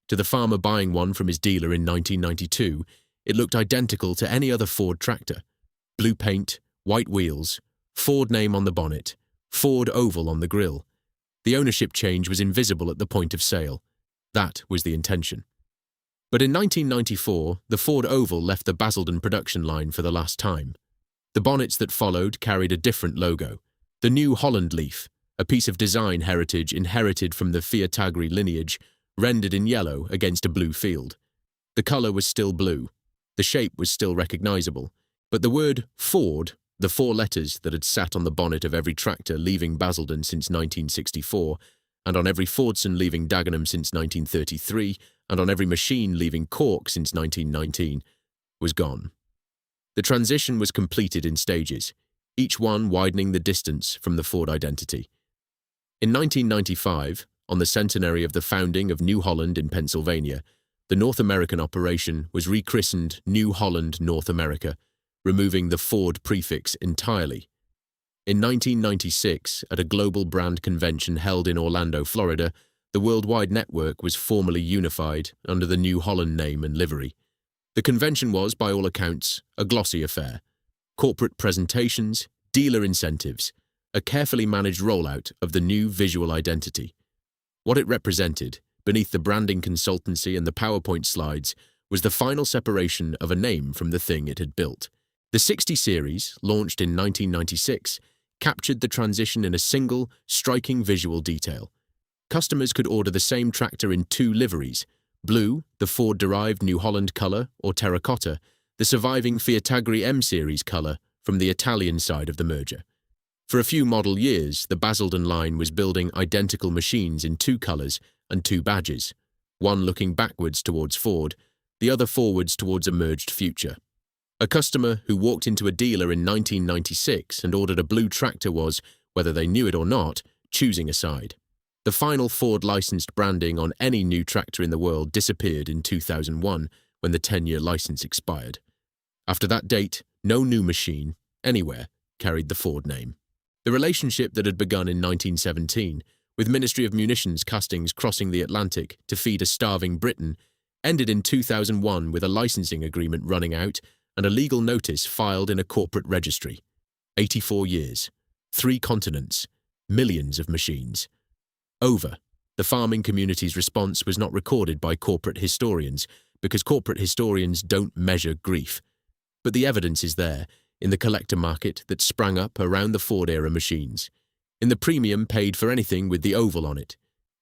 To the farmer buying one from his dealer in 1992, it looked identical to any other Ford tractor. Blue paint, white wheels, Ford name on the bonnet, Ford oval on the grille. The ownership change was invisible at the point of sale. That was the intention. But in 1994, the Ford oval left the Basildon production line for the last time. The bonnets that followed carried a different logo. The New Holland leaf, a piece of design heritage inherited from the Fiat lineage, rendered in yellow against a blue field. The colour was still blue. The shape was still recognisable. But the word Ford, the 4 letters that had sat on the bonnet of every tractor leaving Basildon since 1964, and on every Fordson leaving Dagenham since 1933, and on every machine leaving Cork since 1919, was gone. The transition was completed in stages, each one widening the distance from the Ford identity. In 1995, on the centenary of the founding of New Holland in Pennsylvania, the North American operation was rechristened New Holland North America, removing the Ford prefix entirely. In 1996, at a global brand convention held in Orlando, Florida, the worldwide network was formally unified under the New Holland name and livery. The convention was, by all accounts, a glossy affair. Corporate presentations, dealer incentives, a carefully managed rollout of the new visual identity. What it represented, beneath the branding consultancy and the PowerPoint slides, was the final separation of a name from the thing it had built. The 60 series, launched in 1996, captured the transition in a single, striking visual detail. Customers could order the same tractor in 2 liveries: blue, the Ford-derived New Holland colour, or terracotta, the surviving Fiat M series colour from the Italian side of the merger. For a few model years, the Basildon line was building identical machines in 2 colours and 2 badges, one looking backwards towards Ford, the other forwards towards a merged future. A customer who walked into a dealer in 1996 and ordered a blue tractor was, whether they knew it or not, choosing a side. The final Ford-licensed branding on any new tractor in the world disappeared in 2001 when the 10-year license expired. After that date, no new machine, anywhere, carried the Ford name. The relationship that had begun in 1917, with Ministry of Munitions castings crossing the Atlantic to feed a starving Britain, ended in 2001 with a licensing agreement running out and a legal notice filed in a corporate registry. 84 years, 3 continents, millions of machines. Over. The farming community's response was not recorded by corporate historians because corporate historians don't measure grief. But the evidence is there. in the collector market that sprang up around the Ford-era machines, in the premium paid for anything with the oval on it,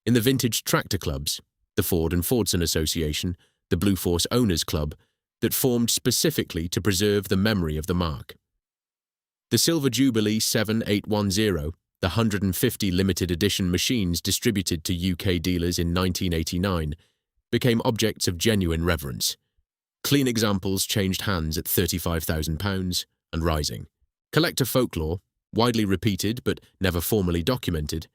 in the vintage tractor clubs, the Ford and Fordson Association, the Blue Force Owners Club, that formed specifically to preserve the memory of the mark. The Silver Jubilee 7810, the 150 limited edition machines distributed to UK dealers in 1989, became objects of genuine reverence. Clean examples changed hands at £35,000 and rising. Collector folklore, widely repeated but never formally documented,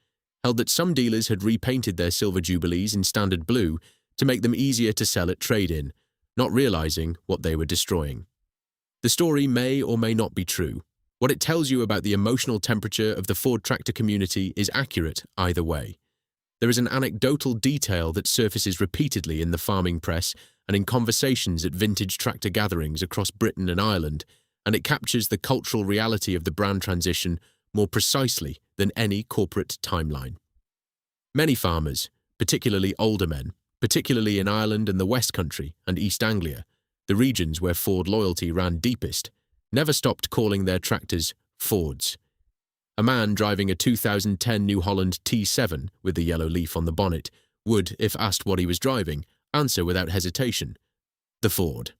held that some dealers had repainted their Silver Jubilees in standard blue to make them easier to sell at trade-in, not realizing what they were destroying. The story may or may not be true. What it tells you about the emotional temperature of the Ford tractor community is accurate either way. There is an anecdotal detail that surfaces repeatedly in the farming press and in conversations at vintage tractor gatherings across Britain and Ireland, and it captures the cultural reality of the brand transition more precisely than any corporate timeline. Many farmers, particularly older men, particularly in Ireland and the West Country and East Anglia, the regions where Ford loyalty ran deepest, never stopped calling their tractors Fords. A man driving a 2010 New Holland T7 with the yellow leaf on the bonnet would, if asked what he was driving, answer without hesitation, the Ford.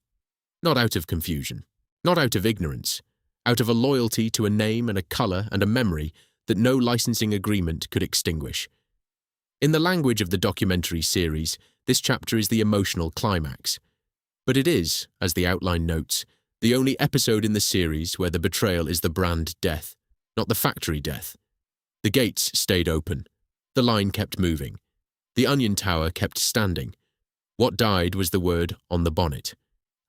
Not out of confusion, not out of ignorance, out of a loyalty to a name and a colour and a memory that no licensing agreement could extinguish. In the language of the documentary series, this chapter is the emotional climax. But it is, as the outline notes, the only episode in the series where the betrayal is the brand death, not the factory death. The gates stayed open. The line kept moving. The onion tower kept standing. What died was the word on the bonnet.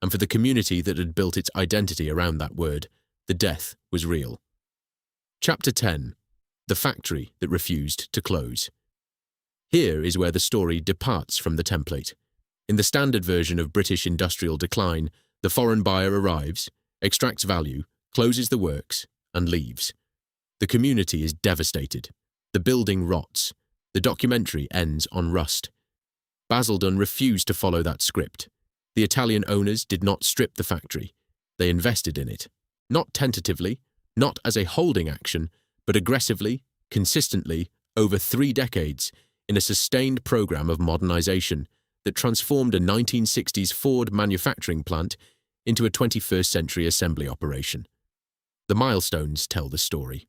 And for the community that had built its identity around that word, the death was real. Chapter 10. The factory that refused to close. Here is where the story departs from the template. In the standard version of British industrial decline, the foreign buyer arrives, extracts value, closes the works, and leaves. The community is devastated. The building rots. The documentary ends on rust. Basildon refused to follow that script. The Italian owners did not strip the factory. They invested in it. Not tentatively, not as a holding action, but aggressively, consistently, over 3 decades, in a sustained program of modernization that transformed a 1960s Ford manufacturing plant into a 21st century assembly operation. The milestones tell the story.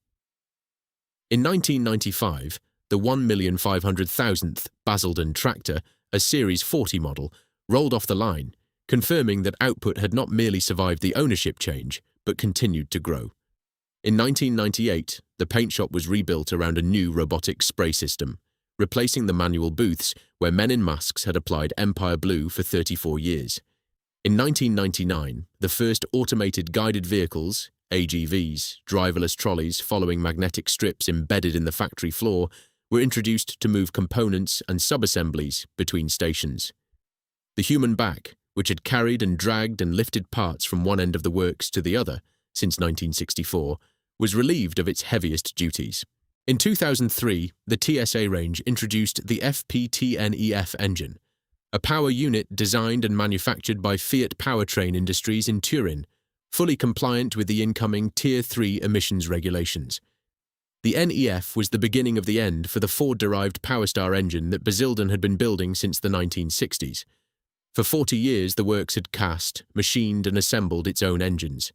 In 1995, the 1,500,000th Basildon tractor, a Series 40 model, rolled off the line, confirming that output had not merely survived the ownership change, but continued to grow. In 1998, the paint shop was rebuilt around a new robotic spray system, replacing the manual booths where men in masks had applied Empire Blue for 34 years. In 1999, the first automated guided vehicles, AGVs, driverless trolleys following magnetic strips embedded in the factory floor, were introduced to move components and subassemblies between stations. The human back, which had carried and dragged and lifted parts from one end of the works to the other since 1964, was relieved of its heaviest duties. In 2003, the TSA range introduced the FPTNEF engine, a power unit designed and manufactured by Fiat Powertrain Industries in Turin, fully compliant with the incoming Tier 3 emissions regulations. The NEF was the beginning of the end for the Ford-derived Powerstar engine that Basildon had been building since the 1960s. For 40 years, the works had cast, machined and assembled its own engines.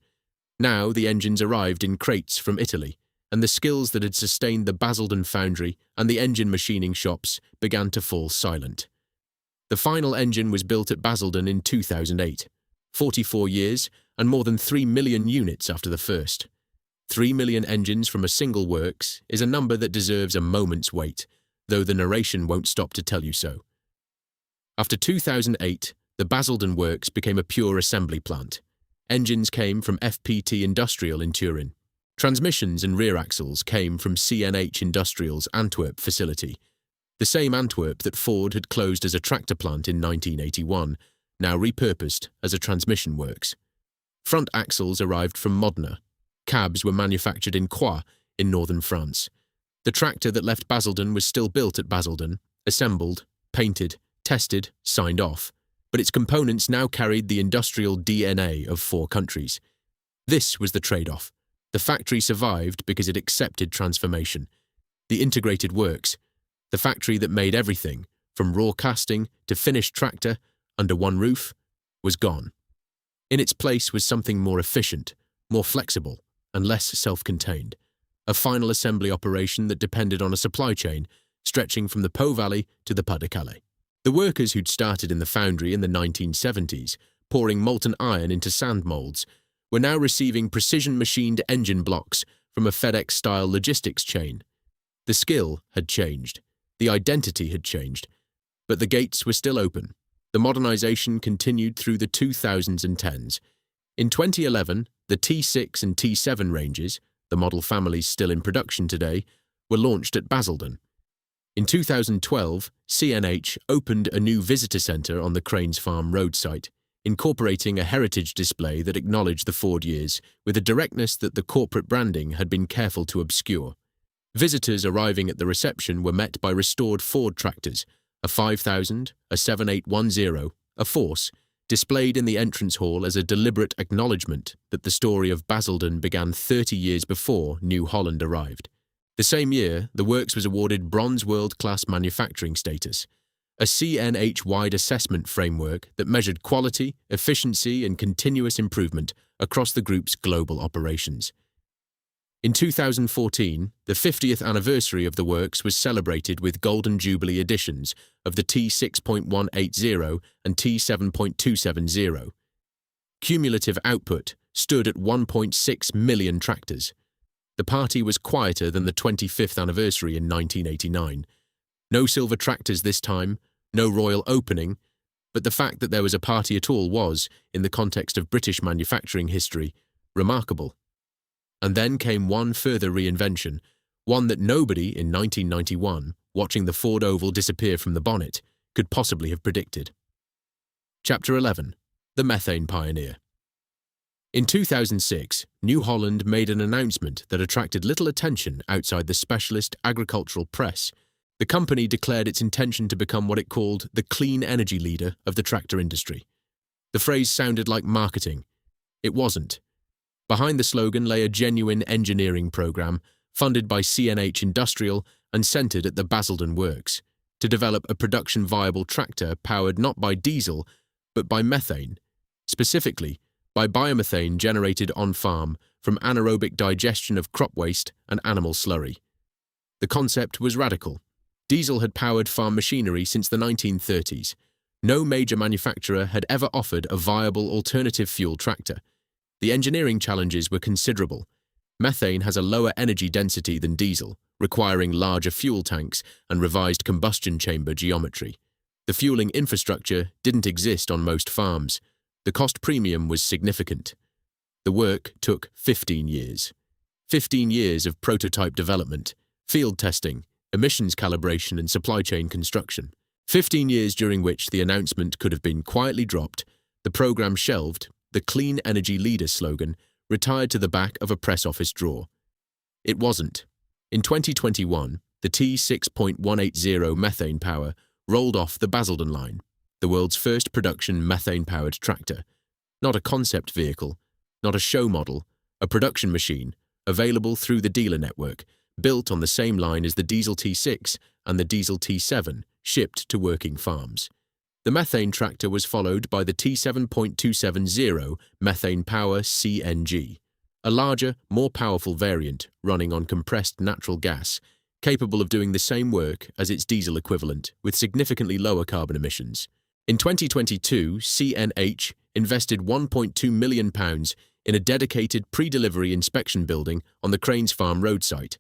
Now the engines arrived in crates from Italy, and the skills that had sustained the Basildon foundry and the engine machining shops began to fall silent. The final engine was built at Basildon in 2008, 44 years and more than 3 million units after the first. 3 million engines from a single works is a number that deserves a moment's wait, though the narration won't stop to tell you so. After 2008, the Basildon works became a pure assembly plant. Engines came from FPT Industrial in Turin. Transmissions and rear axles came from CNH Industrial's Antwerp facility, the same Antwerp that Ford had closed as a tractor plant in 1981, now repurposed as a transmission works. Front axles arrived from Modena. Cabs were manufactured in Coire in northern France. The tractor that left Basildon was still built at Basildon, assembled, painted, tested, signed off, but its components now carried the industrial DNA of 4 countries. This was the trade-off. The factory survived because it accepted transformation. The integrated works, the factory that made everything, from raw casting to finished tractor, under one roof, was gone. In its place was something more efficient, more flexible, and less self-contained. A final assembly operation that depended on a supply chain stretching from the Po Valley to the Pas de Calais. The workers who'd started in the foundry in the 1970s, pouring molten iron into sand molds, were now receiving precision-machined engine blocks from a FedEx-style logistics chain. The skill had changed. The identity had changed. But the gates were still open. The modernization continued through the 2010s. In 2011, the T6 and T7 ranges, the model families still in production today, were launched at Basildon. In 2012, CNH opened a new visitor centre on the Cranes Farm road site, incorporating a heritage display that acknowledged the Ford years with a directness that the corporate branding had been careful to obscure. Visitors arriving at the reception were met by restored Ford tractors, a 5000, a 7810, a Force, displayed in the entrance hall as a deliberate acknowledgement that the story of Basildon began 30 years before New Holland arrived. The same year, the works was awarded Bronze World-Class Manufacturing status, a CNH-wide assessment framework that measured quality, efficiency, and continuous improvement across the group's global operations. In 2014, the 50th anniversary of the works was celebrated with Golden Jubilee editions of the T6.180 and T7.270. Cumulative output stood at 1.6 million tractors. The party was quieter than the 25th anniversary in 1989. No silver tractors this time, no royal opening, but the fact that there was a party at all was, in the context of British manufacturing history, remarkable. And then came one further reinvention, one that nobody in 1991, watching the Ford Oval disappear from the bonnet, could possibly have predicted. Chapter 11. The Methane Pioneer. In 2006, New Holland made an announcement that attracted little attention outside the specialist agricultural press. The company declared its intention to become what it called the clean energy leader of the tractor industry. The phrase sounded like marketing. It wasn't. Behind the slogan lay a genuine engineering program funded by CNH Industrial and centered at the Basildon Works to develop a production-viable tractor powered not by diesel but by methane, specifically by biomethane generated on-farm from anaerobic digestion of crop waste and animal slurry. The concept was radical. Diesel had powered farm machinery since the 1930s. No major manufacturer had ever offered a viable alternative fuel tractor. The engineering challenges were considerable. Methane has a lower energy density than diesel, requiring larger fuel tanks and revised combustion chamber geometry. The fueling infrastructure didn't exist on most farms. The cost premium was significant. The work took 15 years. 15 years of prototype development, field testing, emissions calibration and supply chain construction. 15 years during which the announcement could have been quietly dropped, the program shelved, the Clean Energy Leader slogan retired to the back of a press office drawer. It wasn't. In 2021, the T6.180 methane power rolled off the Basildon line, the world's first production methane-powered tractor. Not a concept vehicle, not a show model, a production machine, available through the dealer network, built on the same line as the diesel T6 and the diesel T7, shipped to working farms. The methane tractor was followed by the T7.270 methane power CNG, a larger, more powerful variant running on compressed natural gas, capable of doing the same work as its diesel equivalent with significantly lower carbon emissions. In 2022, CNH invested £1.2 million in a dedicated pre-delivery inspection building on the Cranes Farm road site,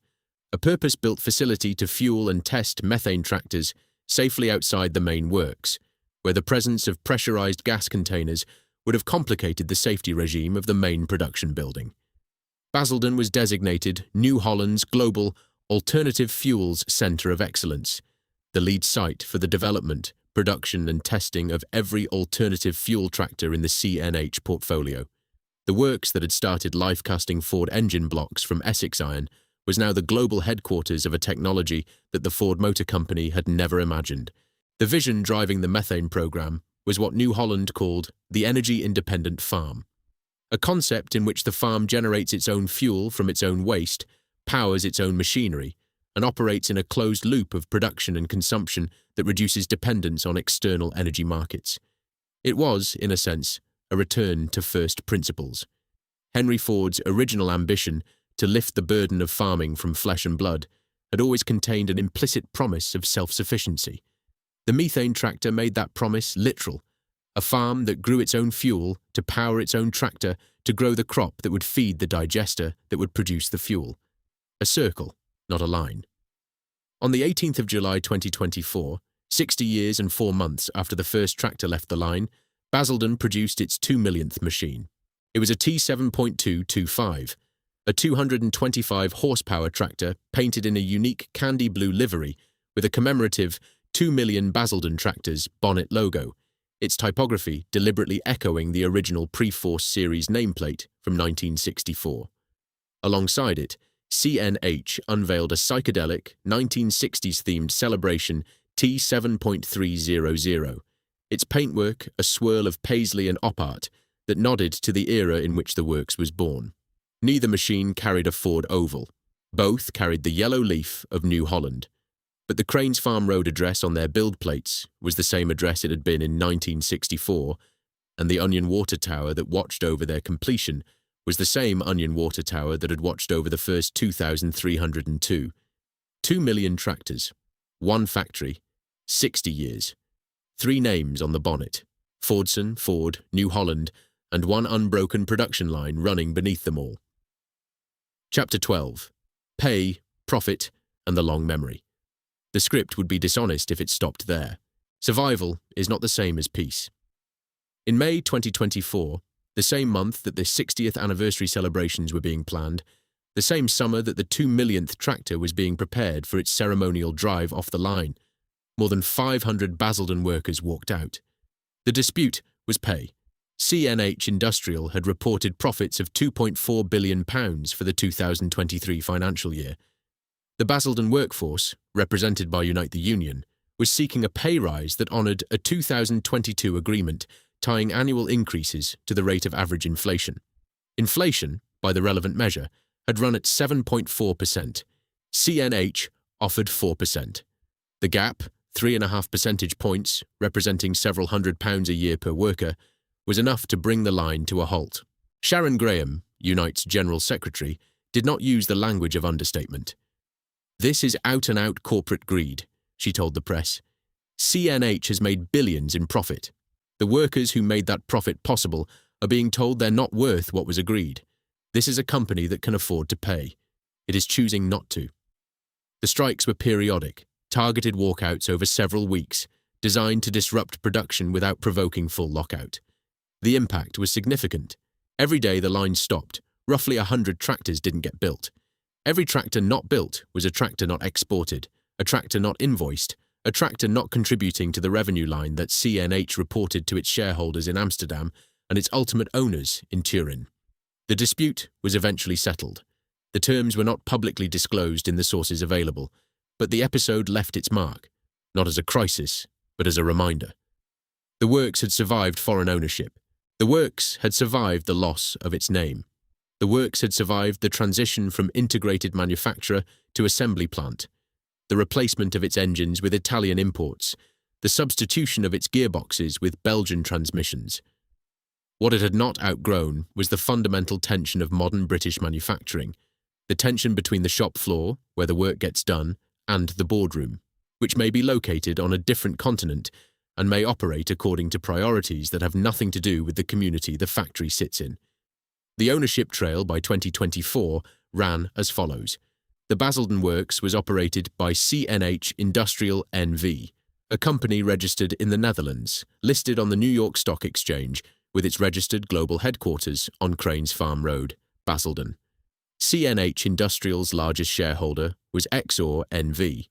a purpose-built facility to fuel and test methane tractors safely outside the main works, where the presence of pressurized gas containers would have complicated the safety regime of the main production building. Basildon was designated New Holland's global Alternative Fuels Centre of Excellence, the lead site for the development, production and testing of every alternative fuel tractor in the CNH portfolio. The works that had started life-casting Ford engine blocks from Essex iron was now the global headquarters of a technology that the Ford Motor Company had never imagined. The vision driving the methane program was what New Holland called the energy-independent farm. a concept in which the farm generates its own fuel from its own waste, powers its own machinery, and operates in a closed loop of production and consumption that reduces dependence on external energy markets. It was, in a sense, a return to first principles. Henry Ford's original ambition to lift the burden of farming from flesh and blood had always contained an implicit promise of self-sufficiency. The methane tractor made that promise literal, a farm that grew its own fuel to power its own tractor to grow the crop that would feed the digester that would produce the fuel. A circle, not a line. On the 18th of July 2024, 60 years and 4 months after the first tractor left the line, Basildon produced its 2 millionth machine. It was a T7.225, a 225 horsepower tractor painted in a unique candy blue livery with a commemorative 2 million Basildon tractors bonnet logo, its typography deliberately echoing the original Pre-Force series nameplate from 1964. Alongside it, CNH unveiled a psychedelic 1960s-themed celebration T7.300, its paintwork a swirl of paisley and op art that nodded to the era in which the works was born. Neither machine carried a Ford oval. Both carried the yellow leaf of New Holland. But the Cranes Farm Road address on their build plates was the same address it had been in 1964, and the onion water tower that watched over their completion was the same onion water tower that had watched over the first 2,302. 2 million tractors, 1 factory, 60 years, 3 names on the bonnet, Fordson, Ford, New Holland, and 1 unbroken production line running beneath them all. Chapter 12. Pay, Profit, and the Long Memory. The script would be dishonest if it stopped there. Survival is not the same as peace. In May 2024, the same month that the 60th anniversary celebrations were being planned, the same summer that the 2 millionth tractor was being prepared for its ceremonial drive off the line, more than 500 Basildon workers walked out. The dispute was pay. CNH Industrial had reported profits of £2.4 billion for the 2023 financial year. The Basildon workforce, represented by Unite the Union, was seeking a pay rise that honoured a 2022 agreement tying annual increases to the rate of average inflation. Inflation, by the relevant measure, had run at 7.4%. CNH offered 4%. The gap, 3.5 percentage points, representing several £100 a year per worker, was enough to bring the line to a halt. Sharon Graham, Unite's General Secretary, did not use the language of understatement. "This is out-and-out corporate greed," she told the press. "CNH has made billions in profit. The workers who made that profit possible are being told they're not worth what was agreed. This is a company that can afford to pay. It is choosing not to." The strikes were periodic, targeted walkouts over several weeks, designed to disrupt production without provoking full lockout. The impact was significant. Every day the line stopped, roughly 100 tractors didn't get built. Every tractor not built was a tractor not exported, a tractor not invoiced, a tractor not contributing to the revenue line that CNH reported to its shareholders in Amsterdam and its ultimate owners in Turin. The dispute was eventually settled. The terms were not publicly disclosed in the sources available, but the episode left its mark, not as a crisis, but as a reminder. The works had survived foreign ownership. The works had survived the loss of its name. The works had survived the transition from integrated manufacturer to assembly plant, the replacement of its engines with Italian imports, the substitution of its gearboxes with Belgian transmissions. What it had not outgrown was the fundamental tension of modern British manufacturing, the tension between the shop floor, where the work gets done, and the boardroom, which may be located on a different continent and may operate according to priorities that have nothing to do with the community the factory sits in. The ownership trail by 2024 ran as follows. The Basildon Works was operated by CNH Industrial NV, a company registered in the Netherlands, listed on the New York Stock Exchange, with its registered global headquarters on Cranes Farm Road, Basildon. CNH Industrial's largest shareholder was Exor NV.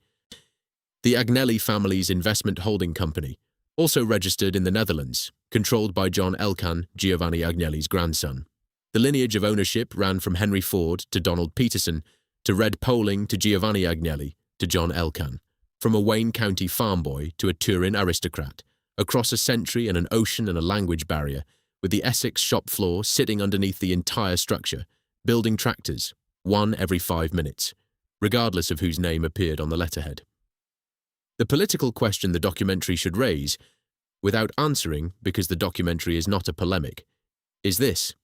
The Agnelli family's investment holding company, also registered in the Netherlands, controlled by John Elkann, Giovanni Agnelli's grandson. The lineage of ownership ran from Henry Ford to Donald Peterson, to Red Poling to Giovanni Agnelli to John Elkann, from a Wayne County farm boy to a Turin aristocrat, across a century and an ocean and a language barrier, with the Essex shop floor sitting underneath the entire structure, building tractors, one every 5 minutes, regardless of whose name appeared on the letterhead. The political question the documentary should raise, without answering because the documentary is not a polemic, is this: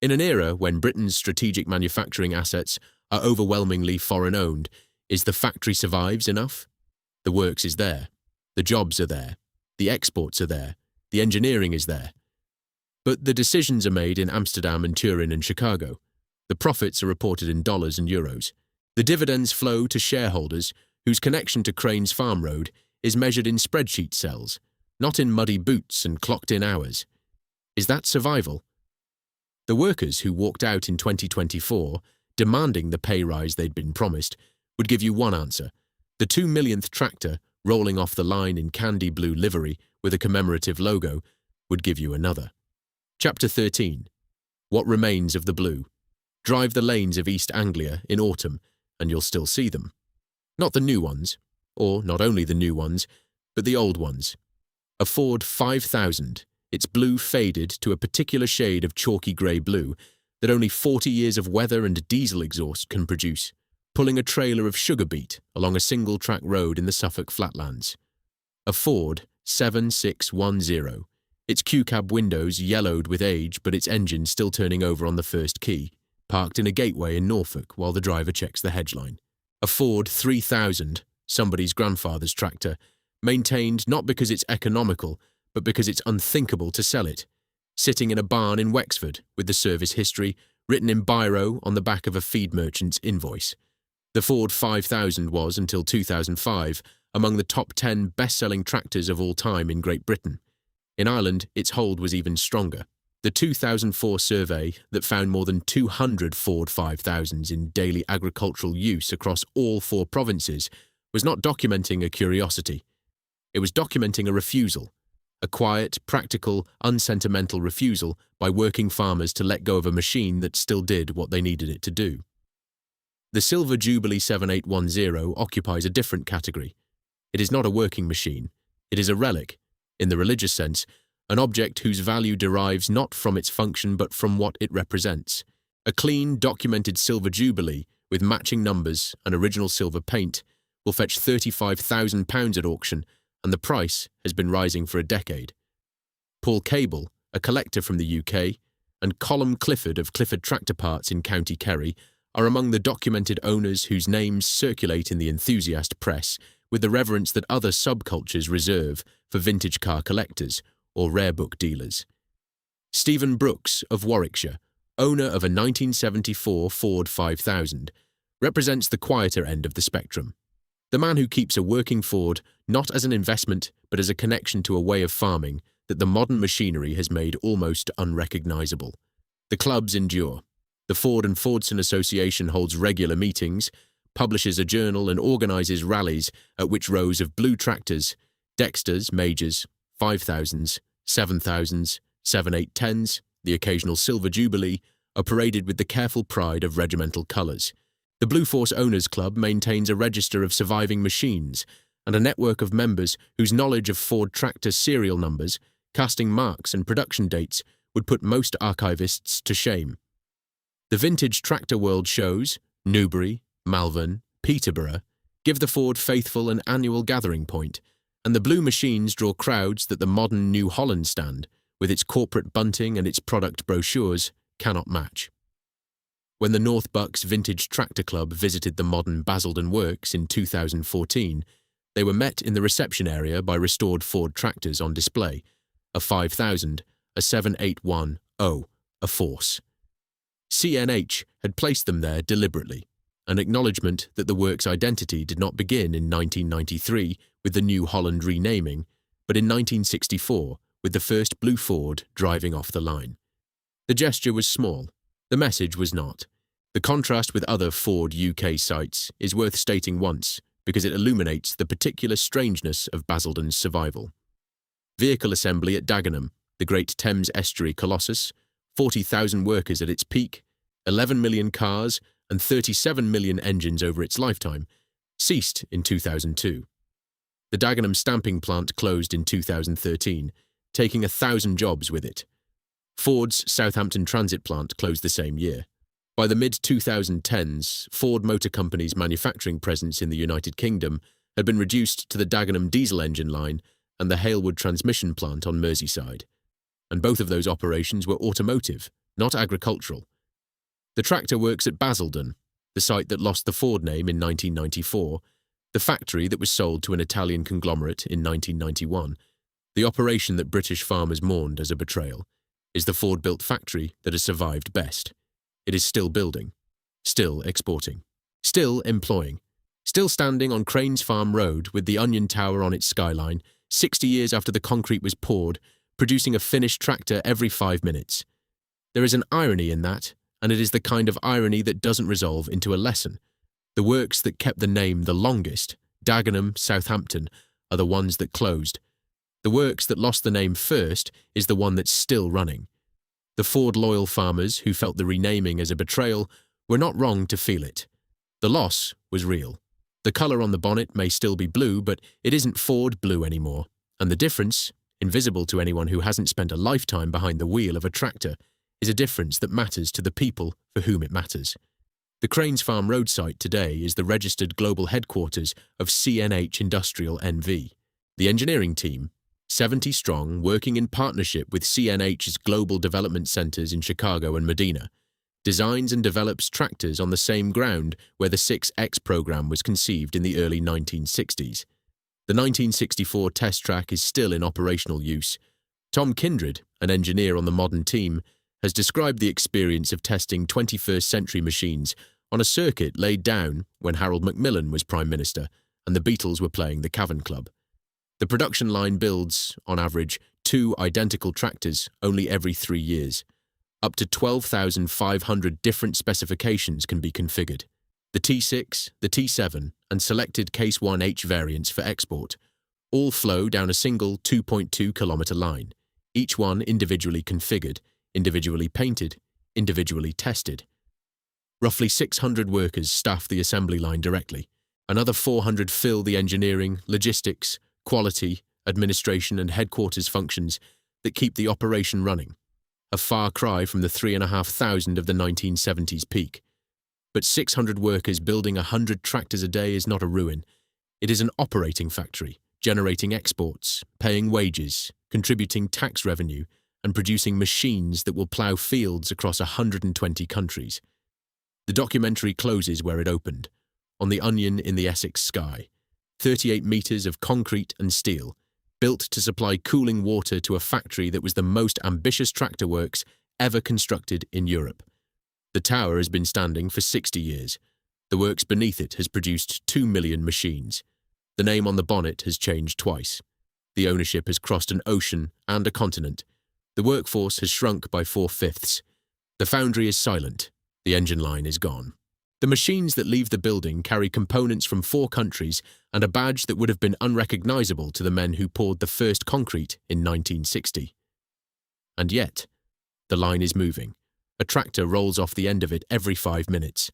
in an era when Britain's strategic manufacturing assets are overwhelmingly foreign-owned, is the factory survives enough? The works is there, the jobs are there, the exports are there, the engineering is there. But the decisions are made in Amsterdam and Turin and Chicago. The profits are reported in dollars and euros. The dividends flow to shareholders whose connection to Crane's Farm Road is measured in spreadsheet cells, not in muddy boots and clocked-in hours. Is that survival? The workers who walked out in 2024, demanding the pay rise they'd been promised, would give you one answer. The 2 millionth tractor, rolling off the line in candy blue livery with a commemorative logo, would give you another. Chapter 13. What remains of the blue? Drive the lanes of East Anglia in autumn, and you'll still see them. Not the new ones, or not only the new ones, but the old ones. A Ford 5000, its blue faded to a particular shade of chalky grey blue that only 40 years of weather and diesel exhaust can produce, pulling a trailer of sugar beet along a single-track road in the Suffolk flatlands. A Ford 7610, its Q-cab windows yellowed with age but its engine still turning over on the first key, parked in a gateway in Norfolk while the driver checks the hedgeline. A Ford 3000, somebody's grandfather's tractor, maintained not because it's economical, but because it's unthinkable to sell it, sitting in a barn in Wexford with the service history written in biro on the back of a feed merchant's invoice. The Ford 5000 was, until 2005, among the top 10 best-selling tractors of all time in Great Britain. In Ireland, its hold was even stronger. The 2004 survey that found more than 200 Ford 5000s in daily agricultural use across all 4 provinces was not documenting a curiosity. It was documenting a refusal, a quiet, practical, unsentimental refusal by working farmers to let go of a machine that still did what they needed it to do. The Silver Jubilee 7810 occupies a different category. It is not a working machine. It is a relic, in the religious sense, an object whose value derives not from its function but from what it represents. A clean, documented Silver Jubilee with matching numbers and original silver paint will fetch £35,000 at auction, and the price has been rising for a decade. Paul Cable, a collector from the UK, and Colm Clifford of Clifford Tractor Parts in County Kerry are among the documented owners whose names circulate in the enthusiast press with the reverence that other subcultures reserve for vintage car collectors or rare book dealers. Stephen Brooks of Warwickshire, owner of a 1974 Ford 5000, represents the quieter end of the spectrum. The man who keeps a working Ford not as an investment but as a connection to a way of farming that the modern machinery has made almost unrecognisable. The clubs endure. The Ford and Fordson Association holds regular meetings, publishes a journal and organises rallies at which rows of blue tractors, Dexters, Majors, 5000s, 7000s, 7810s, the occasional Silver Jubilee, are paraded with the careful pride of regimental colours. The Blue Force Owners Club maintains a register of surviving machines and a network of members whose knowledge of Ford tractor serial numbers, casting marks and production dates would put most archivists to shame. The vintage tractor world shows, Newbury, Malvern, Peterborough, give the Ford faithful an annual gathering point, and the blue machines draw crowds that the modern New Holland stand, with its corporate bunting and its product brochures, cannot match. When the North Bucks Vintage Tractor Club visited the modern Basildon Works in 2014, they were met in the reception area by restored Ford tractors on display, a 5000, a 7810, a Force. CNH had placed them there deliberately, an acknowledgement that the work's identity did not begin in 1993 with the New Holland renaming, but in 1964 with the first blue Ford driving off the line. The gesture was small. The message was not. The contrast with other Ford UK sites is worth stating once because it illuminates the particular strangeness of Basildon's survival. Vehicle assembly at Dagenham, the great Thames estuary colossus, 40,000 workers at its peak, 11 million cars and 37 million engines over its lifetime, ceased in 2002. The Dagenham stamping plant closed in 2013, taking 1,000 jobs with it. Ford's Southampton transit plant closed the same year. By the mid-2010s, Ford Motor Company's manufacturing presence in the United Kingdom had been reduced to the Dagenham diesel engine line and the Halewood transmission plant on Merseyside. And both of those operations were automotive, not agricultural. The tractor works at Basildon, the site that lost the Ford name in 1994, the factory that was sold to an Italian conglomerate in 1991, the operation that British farmers mourned as a betrayal, is the Ford-built factory that has survived best. It is still building, still exporting, still employing, still standing on Cranes Farm Road with the Onion Tower on its skyline, 60 years after the concrete was poured, producing a finished tractor every 5 minutes. There is an irony in that, and it is the kind of irony that doesn't resolve into a lesson. The works that kept the name the longest, Dagenham, Southampton, are the ones that closed. The works that lost the name first is the one that's still running. The Ford-loyal farmers who felt the renaming as a betrayal were not wrong to feel it. The loss was real. The colour on the bonnet may still be blue, but it isn't Ford blue anymore, and the difference, invisible to anyone who hasn't spent a lifetime behind the wheel of a tractor, is a difference that matters to the people for whom it matters. The Cranes Farm Road site today is the registered global headquarters of CNH Industrial NV. The engineering team, 70 strong, working in partnership with CNH's global development centres in Chicago and Medina, designs and develops tractors on the same ground where the 6X program was conceived in the early 1960s. The 1964 test track is still in operational use. Tom Kindred, an engineer on the modern team, has described the experience of testing 21st century machines on a circuit laid down when Harold Macmillan was Prime Minister and the Beatles were playing the Cavern Club. The production line builds, on average, 2 identical tractors only every 3 years. Up to 12,500 different specifications can be configured. The T6, the T7, and selected Case 1H variants for export all flow down a single 2.2-kilometre line, each one individually configured, individually painted, individually tested. Roughly 600 workers staff the assembly line directly. Another 400 fill the engineering, logistics, quality, administration and headquarters functions that keep the operation running. A far cry from the 3,500 of the 1970s peak. But 600 workers building 100 tractors a day is not a ruin. It is an operating factory, generating exports, paying wages, contributing tax revenue, and producing machines that will plough fields across 120 countries. The documentary closes where it opened, on the Onion in the Essex sky. 38 metres of concrete and steel, built to supply cooling water to a factory that was the most ambitious tractor works ever constructed in Europe. The tower has been standing for 60 years. The works beneath it has produced 2 million machines. The name on the bonnet has changed twice. The ownership has crossed an ocean and a continent. The workforce has shrunk by 4/5. The foundry is silent. The engine line is gone. The machines that leave the building carry components from 4 countries and a badge that would have been unrecognisable to the men who poured the first concrete in 1960. And yet, the line is moving. A tractor rolls off the end of it every 5 minutes.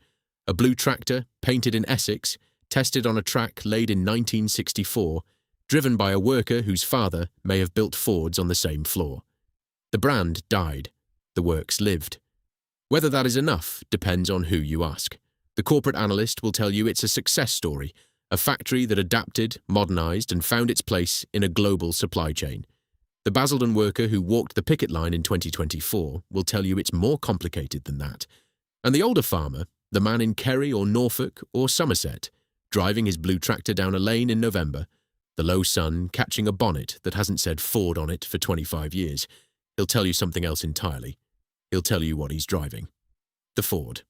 A blue tractor, painted in Essex, tested on a track laid in 1964, driven by a worker whose father may have built Fords on the same floor. The brand died. The works lived. Whether that is enough depends on who you ask. The corporate analyst will tell you it's a success story, a factory that adapted, modernised and found its place in a global supply chain. The Basildon worker who walked the picket line in 2024 will tell you it's more complicated than that. And the older farmer, the man in Kerry or Norfolk or Somerset, driving his blue tractor down a lane in November, the low sun catching a bonnet that hasn't said Ford on it for 25 years, he'll tell you something else entirely. He'll tell you what he's driving. The Ford.